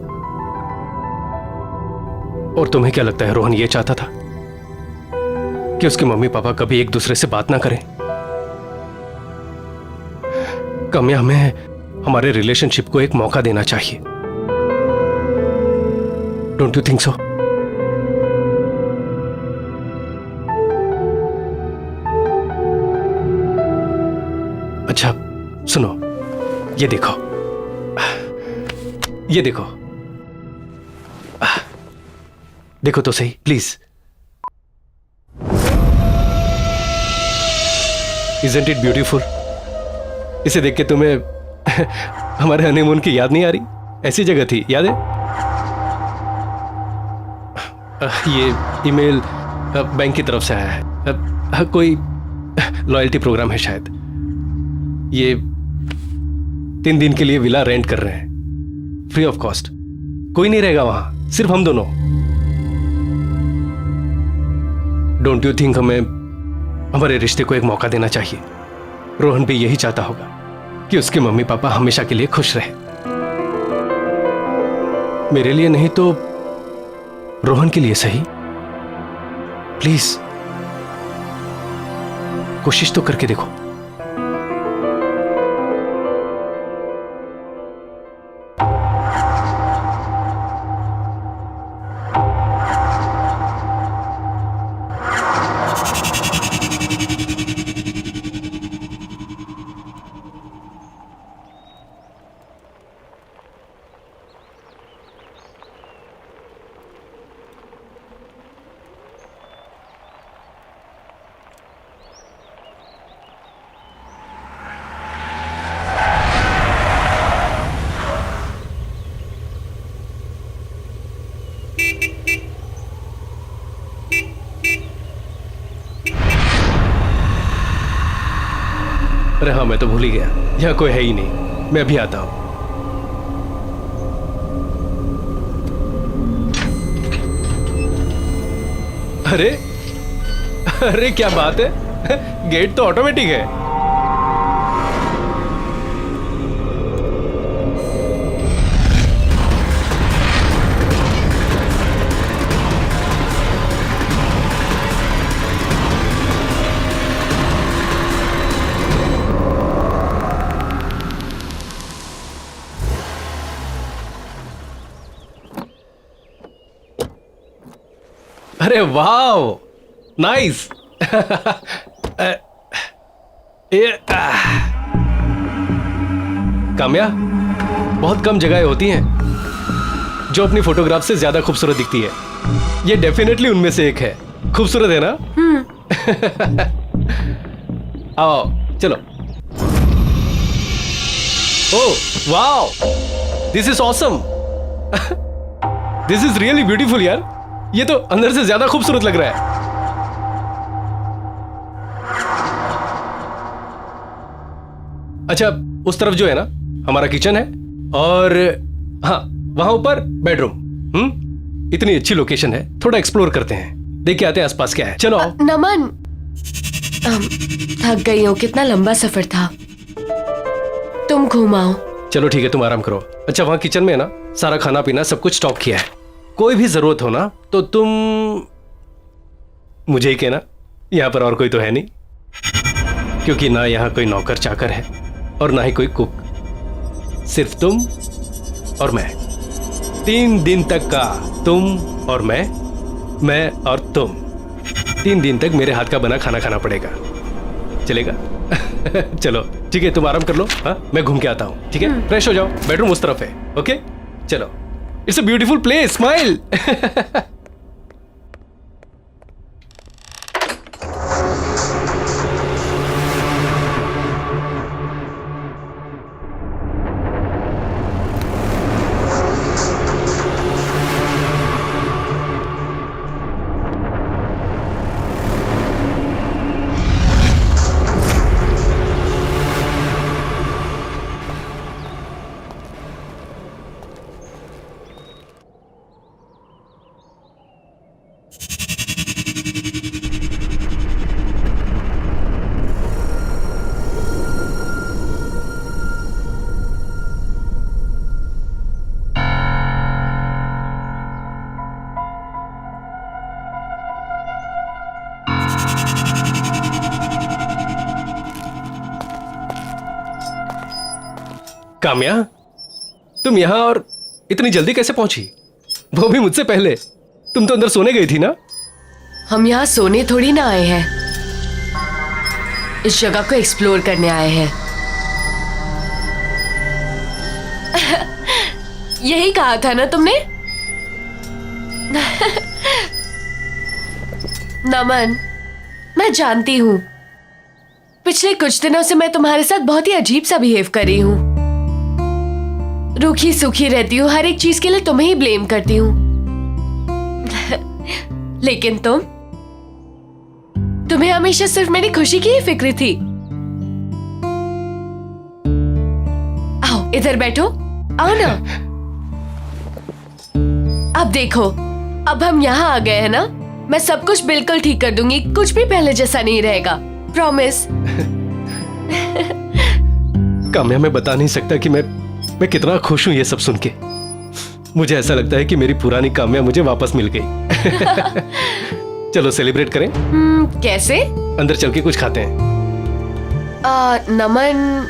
और तुम्हें क्या लगता है रोहन ये चाहता था कि उसके मम्मी पापा कभी एक दूसरे से बात ना करें? काम्या, हमें हमारे रिलेशनशिप को एक मौका देना चाहिए। Don't you think so? अच्छा सुनो, ये देखो, ये देखो, देखो तो सही प्लीज। Isn't it beautiful? इसे देख के तुम्हें हमारे हनीमून की याद नहीं आ रही? ऐसी जगह थी, याद है? ये ईमेल बैंक की तरफ से आया है, कोई लॉयल्टी प्रोग्राम है शायद। ये 3 दिन के लिए विला रेंट कर रहे हैं, फ्री ऑफ कॉस्ट। कोई नहीं रहेगा वहां, सिर्फ हम दोनों। डोंट यू थिंक हमें हमारे रिश्ते को एक मौका देना चाहिए? रोहन भी यही चाहता होगा कि उसके मम्मी पापा हमेशा के लिए खुश रहे। मेरे लिए नहीं तो रोहन के लिए सही। प्लीज कोशिश तो करके देखो। अरे हाँ, मैं तो भूल ही गया, यहाँ कोई है ही नहीं। मैं अभी आता हूँ। अरे अरे क्या बात है, गेट तो ऑटोमेटिक है। अरे वाह, नाइस। काम्या, बहुत कम जगहें होती हैं जो अपनी फोटोग्राफ से ज्यादा खूबसूरत दिखती है। ये डेफिनेटली उनमें से एक है। खूबसूरत है ना? आओ चलो। Oh wow, this is awesome. This is really beautiful यार। ये तो अंदर से ज्यादा खूबसूरत लग रहा है। अच्छा, उस तरफ जो है ना हमारा किचन है, और हाँ वहां ऊपर बेडरूम। इतनी अच्छी लोकेशन है, थोड़ा एक्सप्लोर करते हैं, देख के आते हैं आसपास क्या है। चलो आओ। नमन, थक गई हो, कितना लंबा सफर था। तुम घुमाओ। चलो ठीक है, तुम आराम करो। अच्छा, वहां किचन में है ना सारा खाना पीना सब कुछ स्टॉक किया है। कोई भी जरूरत हो ना तो तुम मुझे ही कहना। यहां पर और कोई तो है नहीं, क्योंकि ना यहां कोई नौकर चाकर है और ना ही कोई कुक। सिर्फ तुम और मैं। 3 दिन तक का तुम और मैं और तुम। 3 दिन तक मेरे हाथ का बना खाना खाना पड़ेगा। चलेगा? चलो ठीक है, तुम आराम कर लो। हाँ, मैं घूम के आता हूँ। ठीक है, फ्रेश हो जाओ। बेडरूम उस तरफ है। ओके चलो। It's a beautiful place. Smile. Kamya, तुम यहां और इतनी जल्दी कैसे पहुंची? वो भी मुझसे पहले। तुम तो अंदर सोने गई थी ना? हम यहाँ सोने थोड़ी ना आए हैं, इस जगह को एक्सप्लोर करने आए हैं। यही कहा था ना तुमने? नमन, मैं जानती हूँ पिछले कुछ दिनों से मैं तुम्हारे साथ बहुत ही अजीब सा बिहेव कर रही हूँ। रूखी सूखी रहती हूँ, हर एक चीज के लिए तुम्हें ही ब्लेम करती हूँ। लेकिन तुम्हें हमेशा सिर्फ मेरी खुशी की ही फिक्र थी। आओ इधर बैठो, आओ ना। अब देखो, अब हम यहाँ आ गए हैं ना, मैं सब कुछ बिल्कुल ठीक कर दूंगी। कुछ भी पहले जैसा नहीं रहेगा, प्रॉमिस। काम्या, मैं बता नहीं सकता कि मैं कितना खुश हूं ये सब सुन के। मुझे ऐसा लगता है कि मेरी पुरानी काम्या मुझे वापस मिल गई। चलो सेलिब्रेट करें। कैसे? अंदर चल के कुछ खाते हैं। नमन,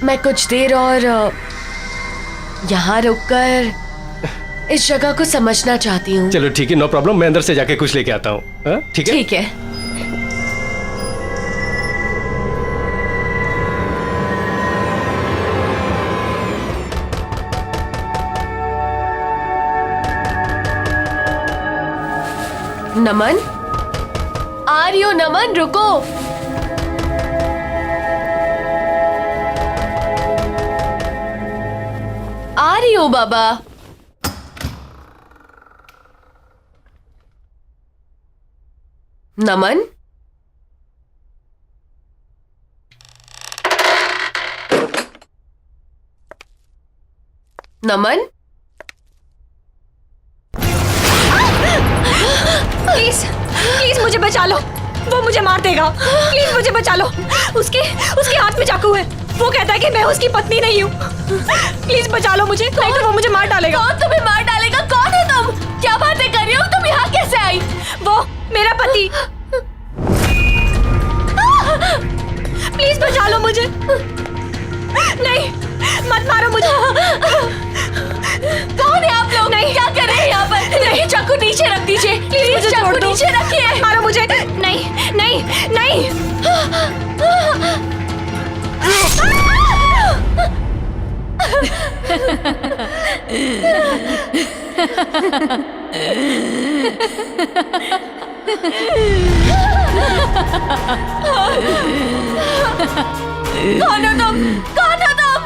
मैं कुछ देर और यहाँ रुककर इस जगह को समझना चाहती हूँ। चलो ठीक है, नो प्रॉब्लम। मैं अंदर से जाके कुछ लेके आता हूँ। ठीक है? ठीक है। नमन, आ रही हो? नमन रुको। आ रही हो बाबा? नमन, नमन, प्लीज प्लीज मुझे बचा लो, वो मुझे मार देगा। प्लीज मुझे बचा लो। उसके हाथ में चाकू है। वो कहता है कि मैं उसकी पत्नी नहीं हूँ। प्लीज बचा लो मुझे, नहीं तो वो मुझे मार डालेगा। कौन तुम्हें मार डालेगा? कौन है तुम? क्या बातें कर रही हो? तुम यहाँ कैसे आई? वो मेरा पति। प्लीज बचा लो मुझे। नहीं, मत मारो मुझे। कौन है आप लोग? नहीं, क्या कर रहे हैं यहाँ पर? नहीं, चाकू नीचे रख दीजिए। प्लीज चाकू नीचे रखिए। मारो मुझे। नहीं नहीं नहीं। कौन हो तुम? कौन हो तुम?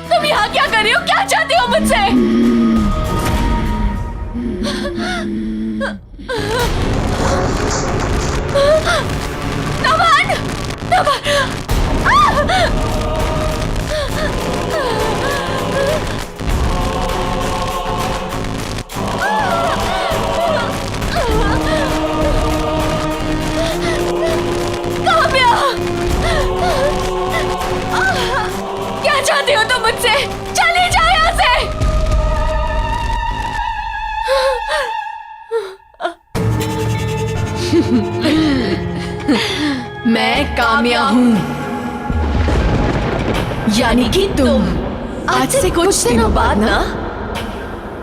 तुम यहाँ क्या कर रही हो? क्या चाहती हो मुझसे? नमन! नमन! काम्या! क्या चाहती हो तुम मुझसे? चली जाओ यहाँ से! मैं काम्या हूँ, यानी कि तुम आज से कुछ दिनों बाद ना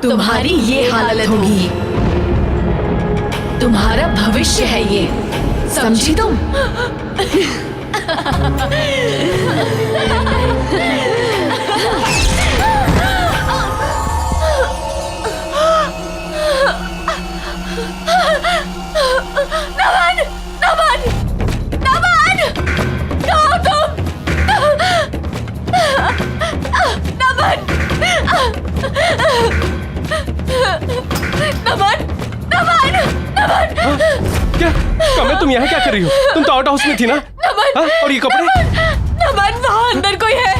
तुम्हारी ये हालत होगी। तुम्हारा भविष्य है ये, समझी तुम? नमन! नमन! नमन! कहाँ तुम? नमन! नमन! नमन! नमन! क्या काम्या, तुम यहाँ क्या कर रही हो? तुम तो आउट हाउस में थी ना? नमन! हाँ? और ये कपड़े? नमन, वहाँ अंदर कोई है।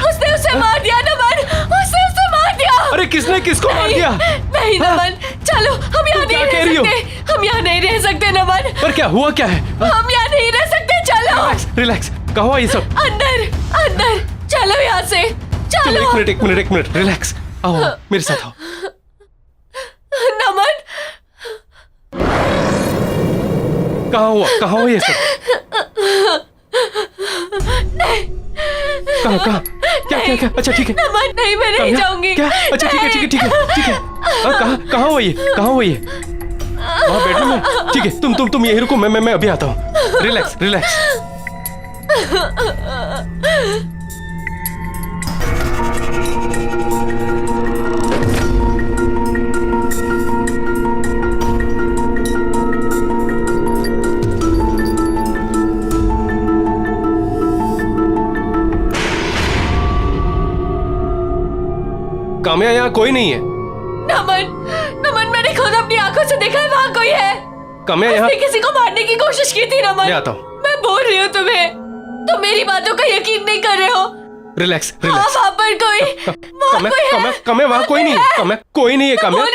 उसने उसे मार दिया। नमन, उसने उसे मार दिया। अरे किसने किसको मार दिया? नहीं नमन, चलो हम यहाँ नहीं क्या कह रह रही हो? सकते। हम यहाँ नहीं रह सकते नमन। पर क्या हुआ क्या है? हम यहाँ नहीं रह सकते। चलो रिलैक्स, कहाँ हुआ ये सब? अंदर अंदर चलो यहाँ से। चलो चलो एक मिनट, रिलैक्स। आओ मेरे साथ आओ। नमन, कहाँ हुआ ये सब? कहाँ क्या? अच्छा ठीक है। नमन नहीं, मैं नहीं जाऊंगी। क्या? अच्छा ठीक है। कहाँ हुआ ये? वहाँ बेडरूम में? ठीक है, तुम यहीं रुको, मैं अभी आता हूँ। रिलैक्स। काम्या, यहाँ कोई नहीं है। नमन, मैंने खुद अपनी आंखों से देखा है, वहाँ कोई है। काम्या, यहाँ उसने किसी को मारने की कोशिश की थी। नमन, मैं आता हूँ। मैं बोल रही हूँ तुम्हें, तुम मेरी बातों का यकीन नहीं कर रहे हो। रिलैक्स। वहाँ पर कोई है। काम्या, वहाँ कोई नहीं है। काम्या, कोई नहीं है। काम्या,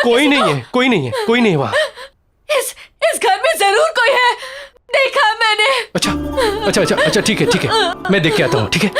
कोई नहीं है वहाँ। इस घर में जरूर कोई है, देखा मैंने। अच्छा ठीक है, मैं देख के आता हूँ। ठीक है।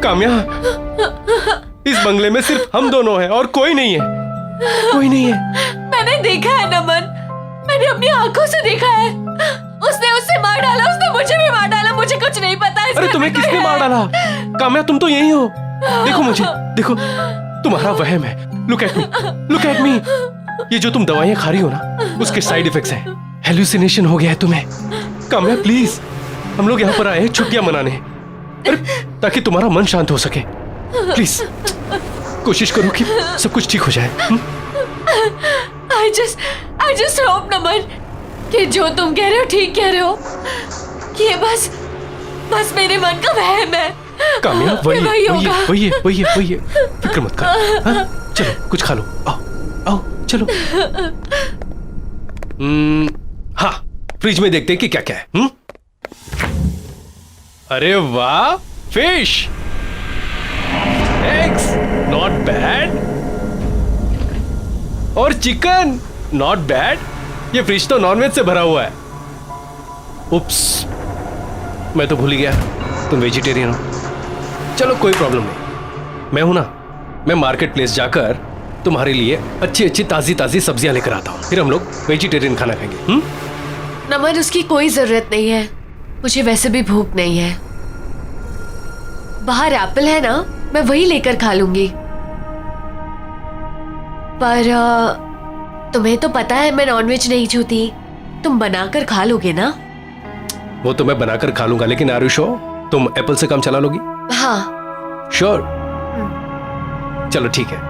काम्या, इस बंगले में सिर्फ हम दोनों हैं और कोई नहीं है। मैंने देखा है नमन, मैंने अपनी आंखों से देखा है। उसने उससे मार डाला, उसने मुझे भी मार डाला। मुझे कुछ नहीं पता। अरे तुम्हें किसने मार डाला? काम्या, तुम तो यही हो। देखो मुझे, देखो, तुम्हारा वहम है। Look at me. ये जो तुम दवाइयां खा रही हो ना, उसके साइड इफेक्ट्स हैं। हेलुसिनेशन हो गया है तुम्हें। काम्या प्लीज, हम लोग यहाँ पर आए हैं छुट्टियां मनाने, ताकि तुम्हारा मन शांत हो सके। प्लीज कोशिश करो कि सब कुछ ठीक हो जाए। I just hope नमन कि जो तुम कह रहे हो ठीक कह रहे हो। ये बस बस मेरे मन का वहम है। कामयाब वही ये वही होगा। वही है। फिक्र मत कर। हाँ? चलो कुछ खा लो। आओ आओ चलो। हाँ, फ्रिज में देखते हैं कि क्या क्या है। अरे वाह, फिश, एग्स, नॉट बैड, और चिकन, नॉट बैड। ये फ्रिज तो नॉनवेज से भरा हुआ है। उप्स, मैं तो भूल ही गया तुम वेजिटेरियन हो। चलो कोई प्रॉब्लम नहीं, मैं हूं ना। मैं मार्केट प्लेस जाकर तुम्हारे लिए अच्छी अच्छी ताजी ताजी सब्जियां लेकर आता हूं, फिर हम लोग वेजिटेरियन खाना खाएंगे। नमन, उसकी कोई जरूरत नहीं है, मुझे वैसे भी भूख नहीं है। बाहर एप्पल है ना, मैं वही लेकर खा लूंगी। पर तुम्हें तो पता है मैं नॉनवेज नहीं छूती, तुम बनाकर खा लोगे ना? वो तो मैं बनाकर खा लूंगा, लेकिन आर यू श्योर तुम एप्पल से काम चला लोगी? हाँ। श्योर? चलो ठीक है।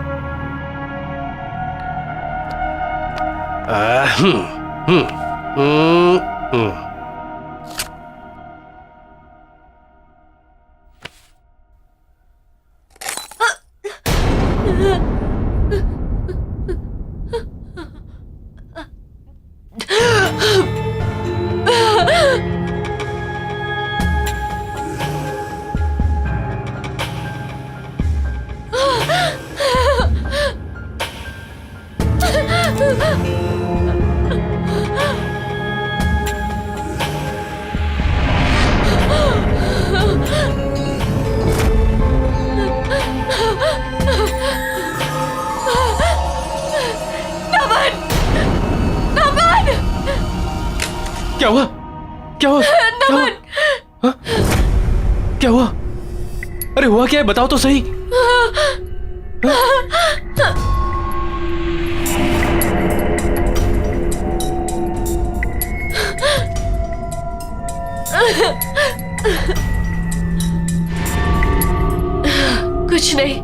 क्या हुआ? क्या हुआ? नमन! हाँ? क्या हुआ? अरे हुआ क्या है, बताओ तो सही। कुछ नहीं,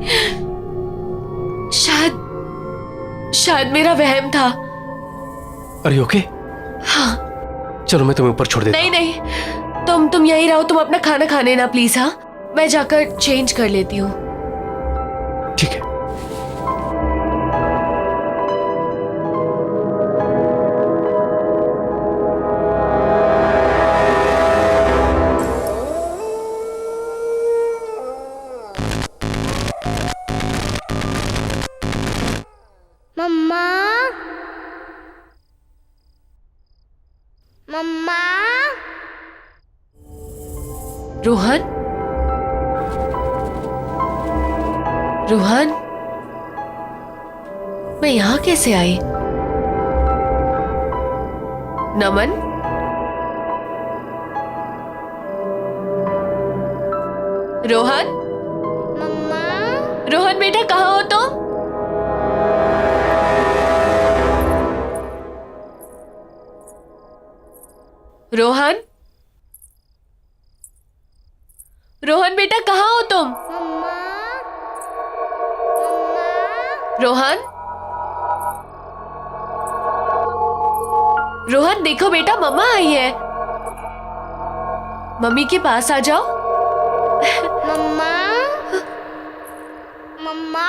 शायद मेरा वहम था। अरे ओके? हाँ। चलो मैं तुम्हें ऊपर छोड़ देता हूं। नहीं, तुम यहीं रहो, तुम अपना खाना खाने ना प्लीज। हाँ, मैं जाकर चेंज कर लेती हूँ। ठीक है। मम्मा, मम्मा। रोहन, रोहन, मैं यहां कैसे आई? नमन, रोहन, मम्मा। रोहन बेटा कहाँ हो तुम? रोहन, रोहन बेटा कहाँ हो तुम? रोहन, रोहन देखो बेटा, मम्मा आई है। मम्मी के पास आ जाओ। मम्मा, मम्मा।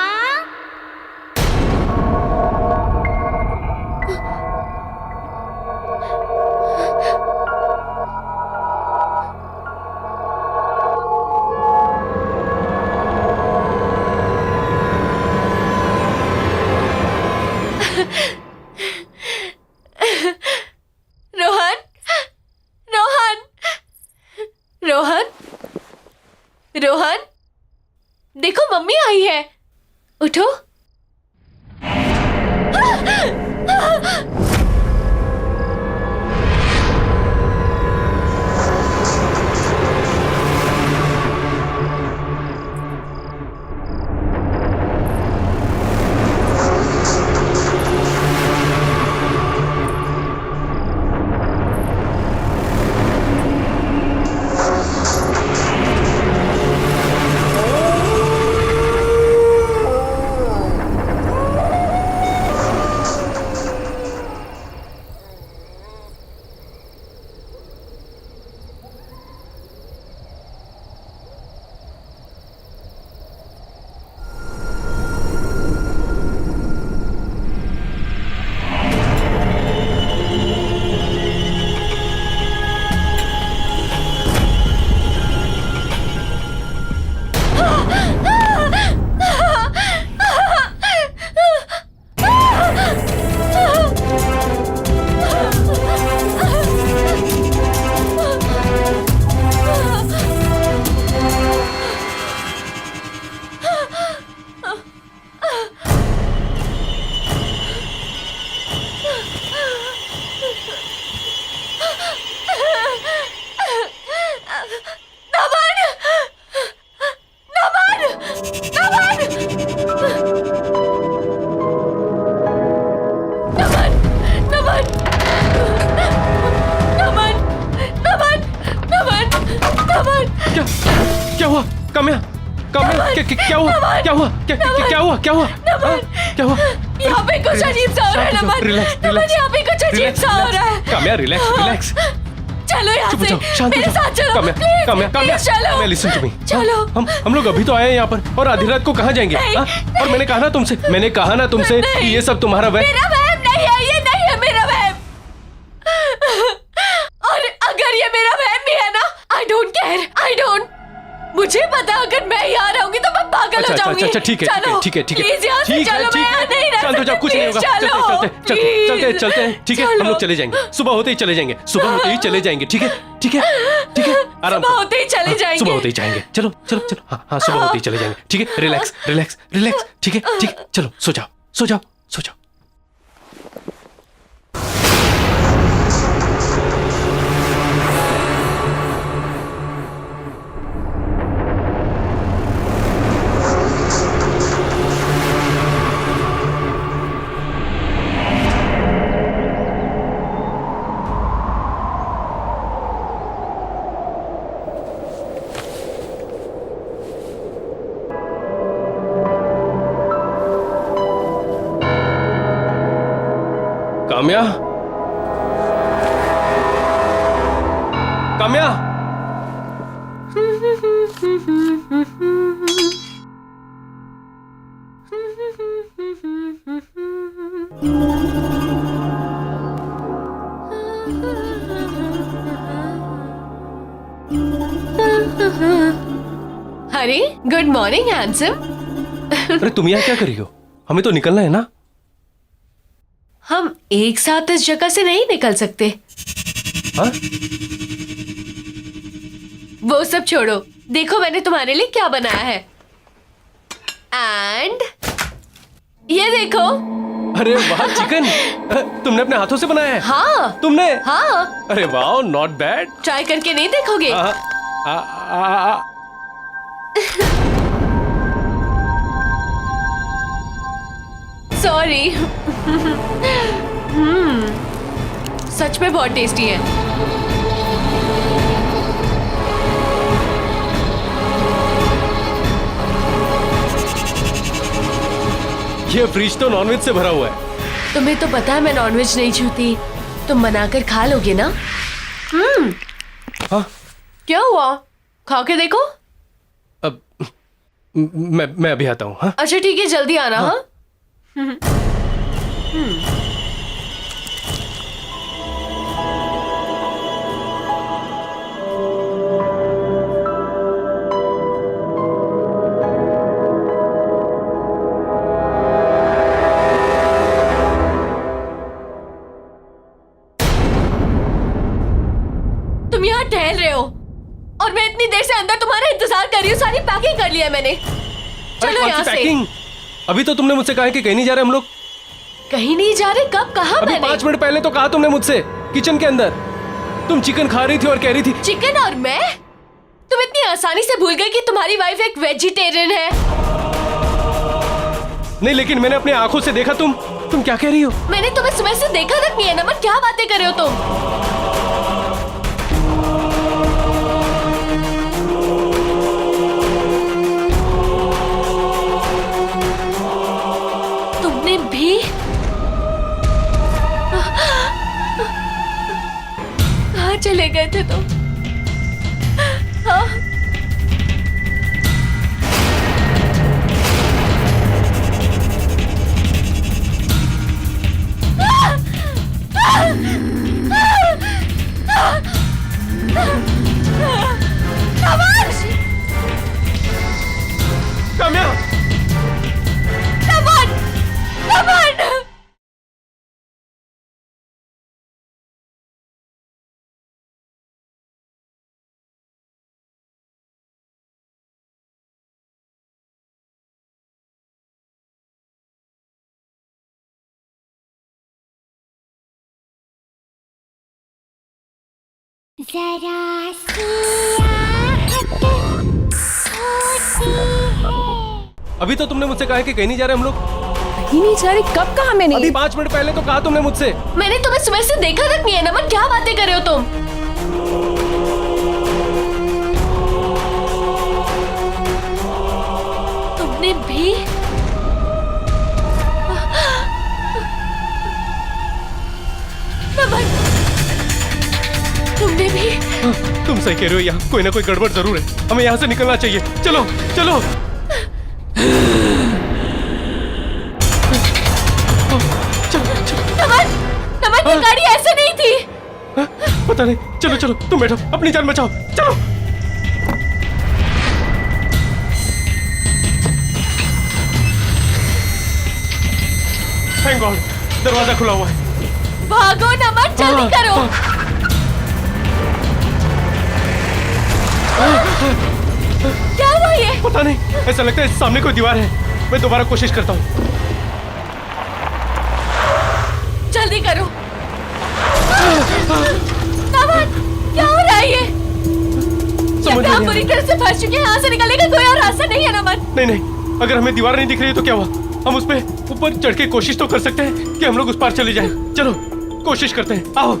रोहन, रोहन, रोहन, रोहन, देखो मम्मी आई है, उठो। क्या हुआ काम्या? काम्या क्या हुआ? क्या हुआ? क्या हुआ? क्या हुआ? क्या हुआ? यहाँ पे कुछ अजीब सा हो रहा है नमन। नमन, यहाँ पे कुछ अजीब सा हो रहा है। Kamya relax relax. चलो यहाँ से, मेरे साथ चलो। काम्या प्लीज, काम्या काम्या प्लीज चलो। Kamya listen to me. चलो। हम लोग अभी तो आए हैं यहाँ पर और आधी रात को कहाँ जाएंगे? और मैंने कहा ना तुमसे कि ये सब तुम्हारा वह मेरा वहम नहीं है, ये नहीं है मेरा वहम। और अगर ये मेरा वहम भी है ना, I don't care, I don't. मुझे पता अगर मैं यहाँ रहूंगी तो मैं पागल हो जाऊंगी। अच्छा ठीक है चलो, ठीक है प्लीज यहाँ से चलो, मैं यहाँ नहीं रह शांत हो जाओ, सकती, कुछ नहीं होगा। चलो, चलते हैं ठीक है, हम लोग चले जाएंगे। सुबह होते ही चले जाएंगे, सुबह होते ही चले जाएंगे। ठीक है आराम सुबह होते ही चले जाएंगे। सुबह होते ही जाएंगे। चलो हाँ सुबह होते ही चले जाएंगे। ठीक है, रिलैक्स। ठीक है चलो सो जाओ। काम्या हरी, गुड मॉर्निंग हैंडसम। अरे तुम यहाँ क्या कर रही हो? हमें तो निकलना है ना। हम एक साथ इस जगह से नहीं निकल सकते। हाँ? वो सब छोड़ो, देखो मैंने तुम्हारे लिए क्या बनाया है। एंड ये देखो। अरे वाह, चिकन तुमने अपने हाथों से बनाया है? हाँ। तुमने? हाँ। अरे वाह, नॉट बैड। ट्राई करके नहीं देखोगे? सॉरी। सच में बहुत टेस्टी है। ये फ्रिज तो नॉनवेज से भरा हुआ है। तुम्हें तो पता है मैं नॉनवेज नहीं छूती, तुम बनाकर खा लोगे ना? हाँ? क्या हुआ? खा के देखो। अब मैं अभी आता हूँ। हाँ? अच्छा ठीक है, जल्दी आना। हाँ? तुम यहाँ टहल रहे हो और मैं इतनी देर से अंदर तुम्हारा इंतजार कर रही हूँ। सारी पैकिंग कर लिया मैंने। चलो यहाँ से। पैकिंग? अभी तो तुमने मुझसे कहा कि कहीं नहीं जा रहे हम लोग। कहीं नहीं जा रहे? कब कहा अभी मैंने? 5 मिनट पहले तो कहा तुमने मुझसे, किचन के अंदर। तुम चिकन खा रही थी और कह रही थी चिकन। और मैं? तुम इतनी आसानी से भूल गए कि तुम्हारी वाइफ एक वेजिटेरियन है। नहीं, लेकिन मैंने अपनी आंखों से देखा। तुम क्या कह रही हो? मैंने तुम्हें सुबह से देखा तक नहीं है नमन। क्या बातें कर रहे हो तुम? तुमने भी? कहाँ चले गए थे तुम? हाँ? काम्या! नमन! नमन! जरा सी आहट होती है। अभी तो तुमने मुझसे कहा कि कहीं नहीं जा रहे हम लोग। कहीं नहीं जा रही? कब कहा मैंने? अभी 5 मिनट पहले तो कहा तुमने मुझसे। मैंने तुम्हें सुबह से देखा तक नहीं है नमन। क्या बातें कर रहे हो तुम? सही कह रहे हो, यहाँ कोई ना कोई गड़बड़ जरूर है। हमें यहाँ से निकलना चाहिए। चलो चलो। नमन, नमन ये गाड़ी ऐसे नहीं थी। पता नहीं। चलो चलो, तुम बैठो, अपनी जान बचाओ। चलो। थैंक गॉड, दरवाजा खुला हुआ है। भागो नमन, जल्दी करो। क्या हुआ ये? पता नहीं, ऐसा लगता है सामने कोई दीवार है। मैं दोबारा कोशिश करता हूँ। जल्दी करो। नमन, क्या हो रहा है ये? समझ हम पूरी तरह से फंस चुके हैं। यहाँ से निकलने का कोई और रास्ता नहीं है नमन। नहीं नहीं, अगर हमें दीवार नहीं दिख रही है तो क्या हुआ? हम उस पे ऊपर चढ़ के कोशिश तो कर सकते हैं कि हम लोग उस पार चले जाएं। चलो कोशिश करते हैं, आओ।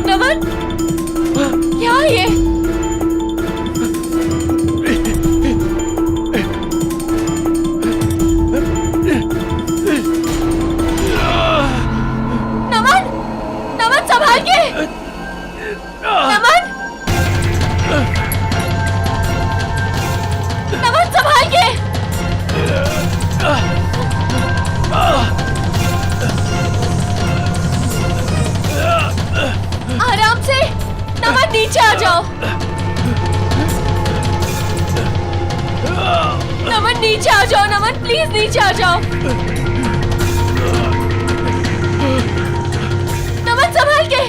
नमन, क्या ये? नमन, नमन संभाल के। नमन, नमन संभाल के। आराम से। नमन नीचे आ जाओ। नमन नीचे आ जाओ। नमन प्लीज नीचे आ जाओ। नमन संभाल के।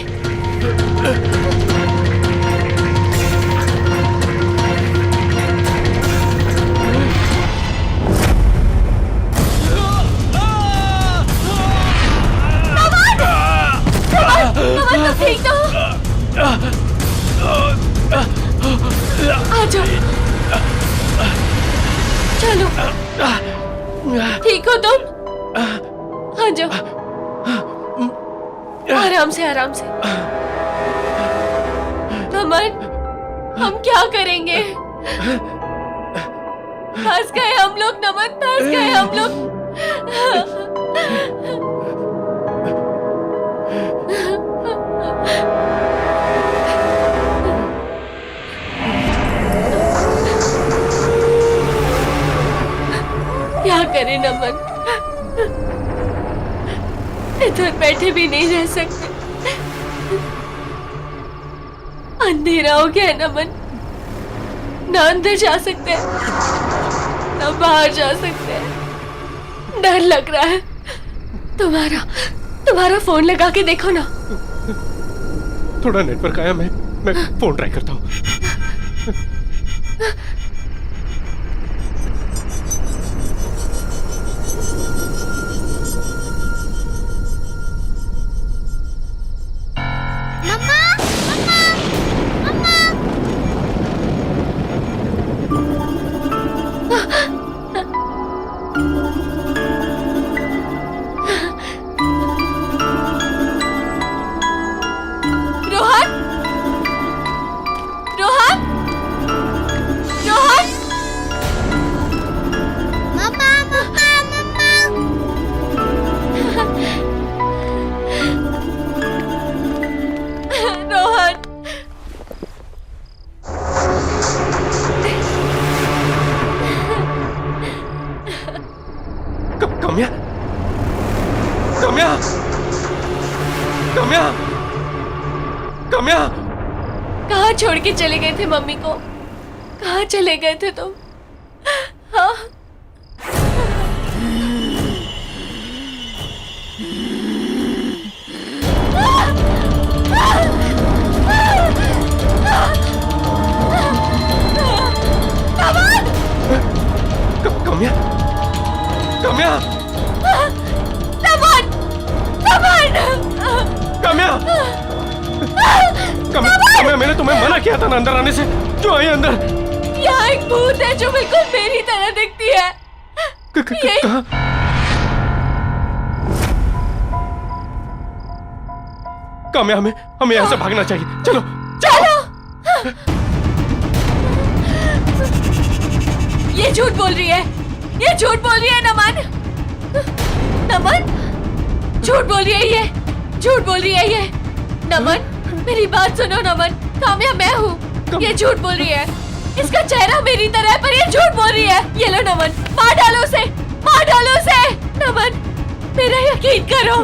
नमन तुम ठीक तो हो? आ जाओ। चलो, ठीक हो तुम? आ जाओ। आराम से, आराम से। नमन, हम क्या करेंगे? फंस गए हम लोग नमन, फंस गए हम लोग। क्या करें नमन, इधर बैठे भी नहीं रह सकते। अंधेरा हो गया नमन, ना अंदर जा सकते हैं ना बाहर जा सकते हैं। डर लग रहा है। तुम्हारा फोन लगा के देखो ना। थोड़ा नेटवर्क आया, मैं फोन ट्राई करता हूँ। काम्या, कहाँ छोड़ के चले गए थे मम्मी को? कहाँ चले गए थे तुम? हाँ? काम्या, काम्या, काम्या, काम्या, मैंने तुम्हें मना किया था ना अंदर आने से। क्यों आई अंदर? यहाँ एक भूत है जो बिल्कुल मेरी तरह दिखती है। कहाँ? काम्या, हमें यहाँ से भागना चाहिए। चलो चलो। ये झूठ बोल रही है, ये झूठ बोल रही है नमन। नमन, झूठ बोल रही है ये, झूठ बोल रही है ये। नमन, मेरी बात सुनो नमन, काम्या मैं हूँ, ये झूठ बोल रही है। इसका चेहरा मेरी तरह है पर ये झूठ बोल रही है। ये लो नमन, मार डालो उसे, मार डालो उसे। नमन, मेरा यकीन करो,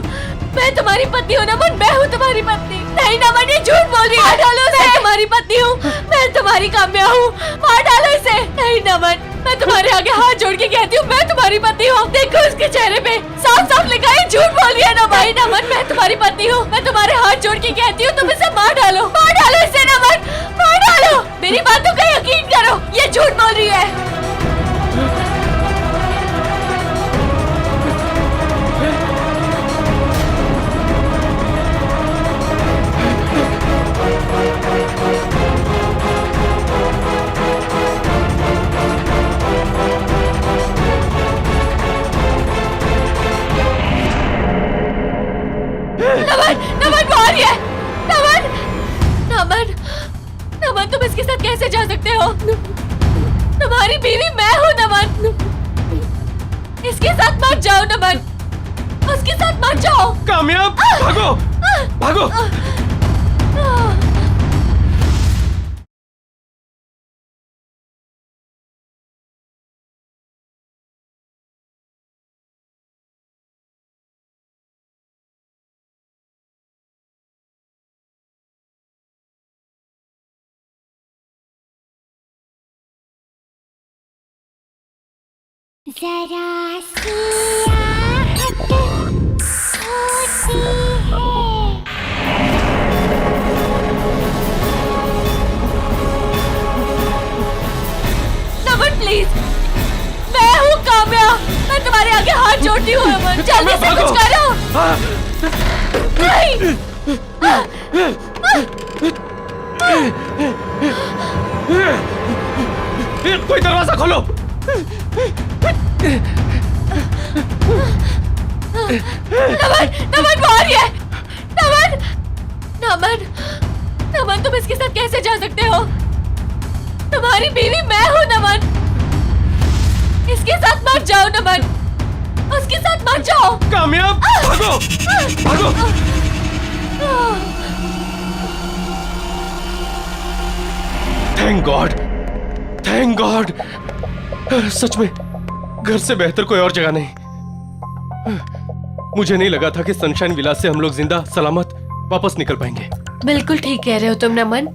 मैं तुम्हारी पत्नी हूँ नमन, मैं हूँ तुम्हारी पत्नी। नहीं नमन, ये झूठ बोल रही है। मार डालो उसे। मैं तुम्हारी पत्नी हूँ, मैं तुम्हारी काम्या हूँ, मार डालो इसे। नहीं नमन, मैं तुम्हारे आगे हाथ जोड़ के कहती हूँ मैं तुम्हारी पत्नी हूँ। देखो उसके चेहरे पे साफ साफ लिखा है, झूठ बोल रही है ना भाई। नमन, मैं तुम्हारी पत्नी हूँ, मैं तुम्हारे हाथ जोड़ के कहती हूँ तुम इसे मार डालो, मार डालो इसे नमन, मार डालो। मेरी बातों का यकीन करो, ये झूठ बोल रही है। नमन, नमन वो आ रही है। नमन, नमन, नमन तुम इसके साथ कैसे जा सकते हो? तुम्हारी बीवी मैं हूँ नमन, इसके साथ मत जाओ नमन, उसके साथ मत जाओ। कामयाब, भागो, भागो। जरा सी आहट होती है। नमन प्लीज, मैं हूँ काम्या, मैं तुम्हारे आगे हाथ जोड़ती हूँ नमन, जल्दी से कुछ करो। नहीं। कोई दरवाजा खोलो। नमन, नमन वो आ रही है। नमन, नमन, नमन तुम इसके साथ कैसे जा सकते हो? तुम्हारी बीवी मैं हूँ नमन, इसके साथ मत जाओ नमन, उसके साथ मत जाओ। कामयाब, भागो, भागो। Thank God, thank God. सच में घर से बेहतर कोई और जगह नहीं। मुझे नहीं लगा था कि सनशाइन विला से हम लोग जिंदा सलामत वापस निकल पाएंगे। बिल्कुल ठीक कह रहे हो तुम नमन,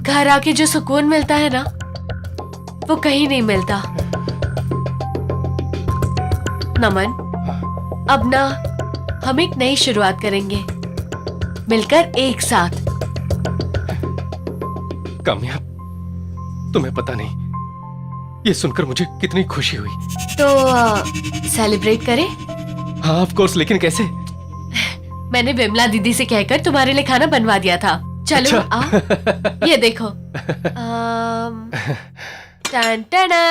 घर आके जो सुकून मिलता है ना वो कहीं नहीं मिलता। नमन, अब ना हम एक नई शुरुआत करेंगे, मिलकर एक साथ। कामयाब, तुम्हें पता नहीं ये सुनकर मुझे कितनी खुशी हुई। तो सेलिब्रेट करें? हाँ ऑफ कोर्स, लेकिन कैसे? मैंने विमला दीदी से कहकर तुम्हारे लिए खाना बनवा दिया था। चलो अच्छा। आओ, ये देखो। टन टना,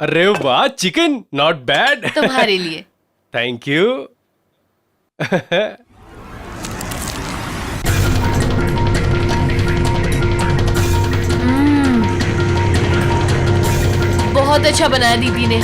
अरे वाह, चिकन नॉट बैड। तुम्हारे लिए। Thank you. बहुत अच्छा बनाया दीदी ने।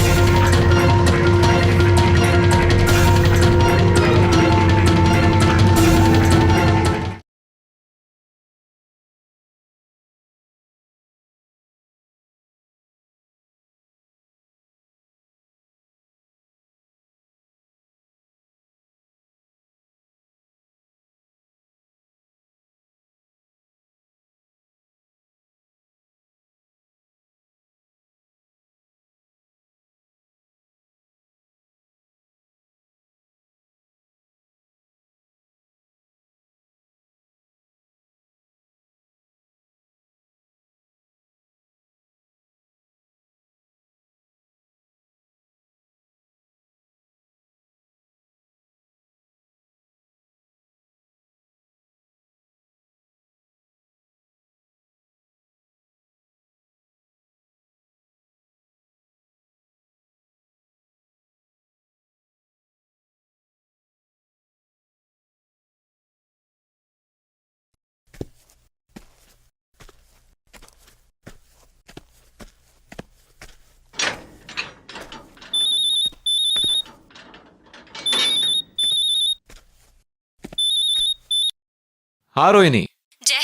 हाँ रोहिणी। जय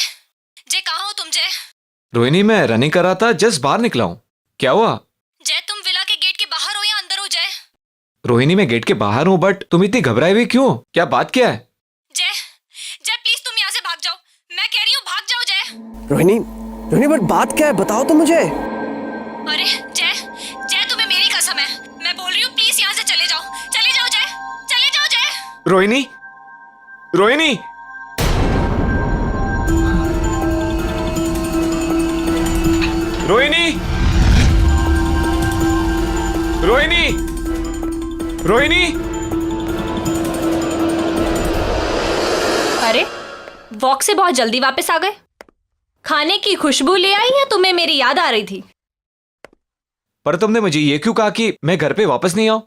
जय कहाँ हो तुम जय? रोहिणी मैं रनिंग कर रहा था, जस्ट बाहर निकला हूँ। क्या हुआ? जय तुम विला के गेट के बाहर हो या अंदर हो जय? रोहिणी मैं गेट के बाहर हूँ, बट तुम इतनी घबराई हुई क्यों? क्या बात क्या है? जय जय प्लीज तुम यहाँ से भाग जाओ, मैं कह रही हूँ भाग जाओ जय। रोहिणी, रोहिणी बट बात क्या है, बताओ तो मुझे। अरे जय जय तुम्हें मेरी कसम है, मैं बोल रही हूँ प्लीज यहाँ से चले जाओ जय, चले जाओ जय। रोहिणी, रोहिणी, रोहिणी, रोहिणी, रोहिणी। अरे वॉक से बहुत जल्दी वापस आ गए। खाने की खुशबू ले आई या तुम्हें मेरी याद आ रही थी? पर तुमने मुझे ये क्यों कहा कि मैं घर पे वापस नहीं आऊं?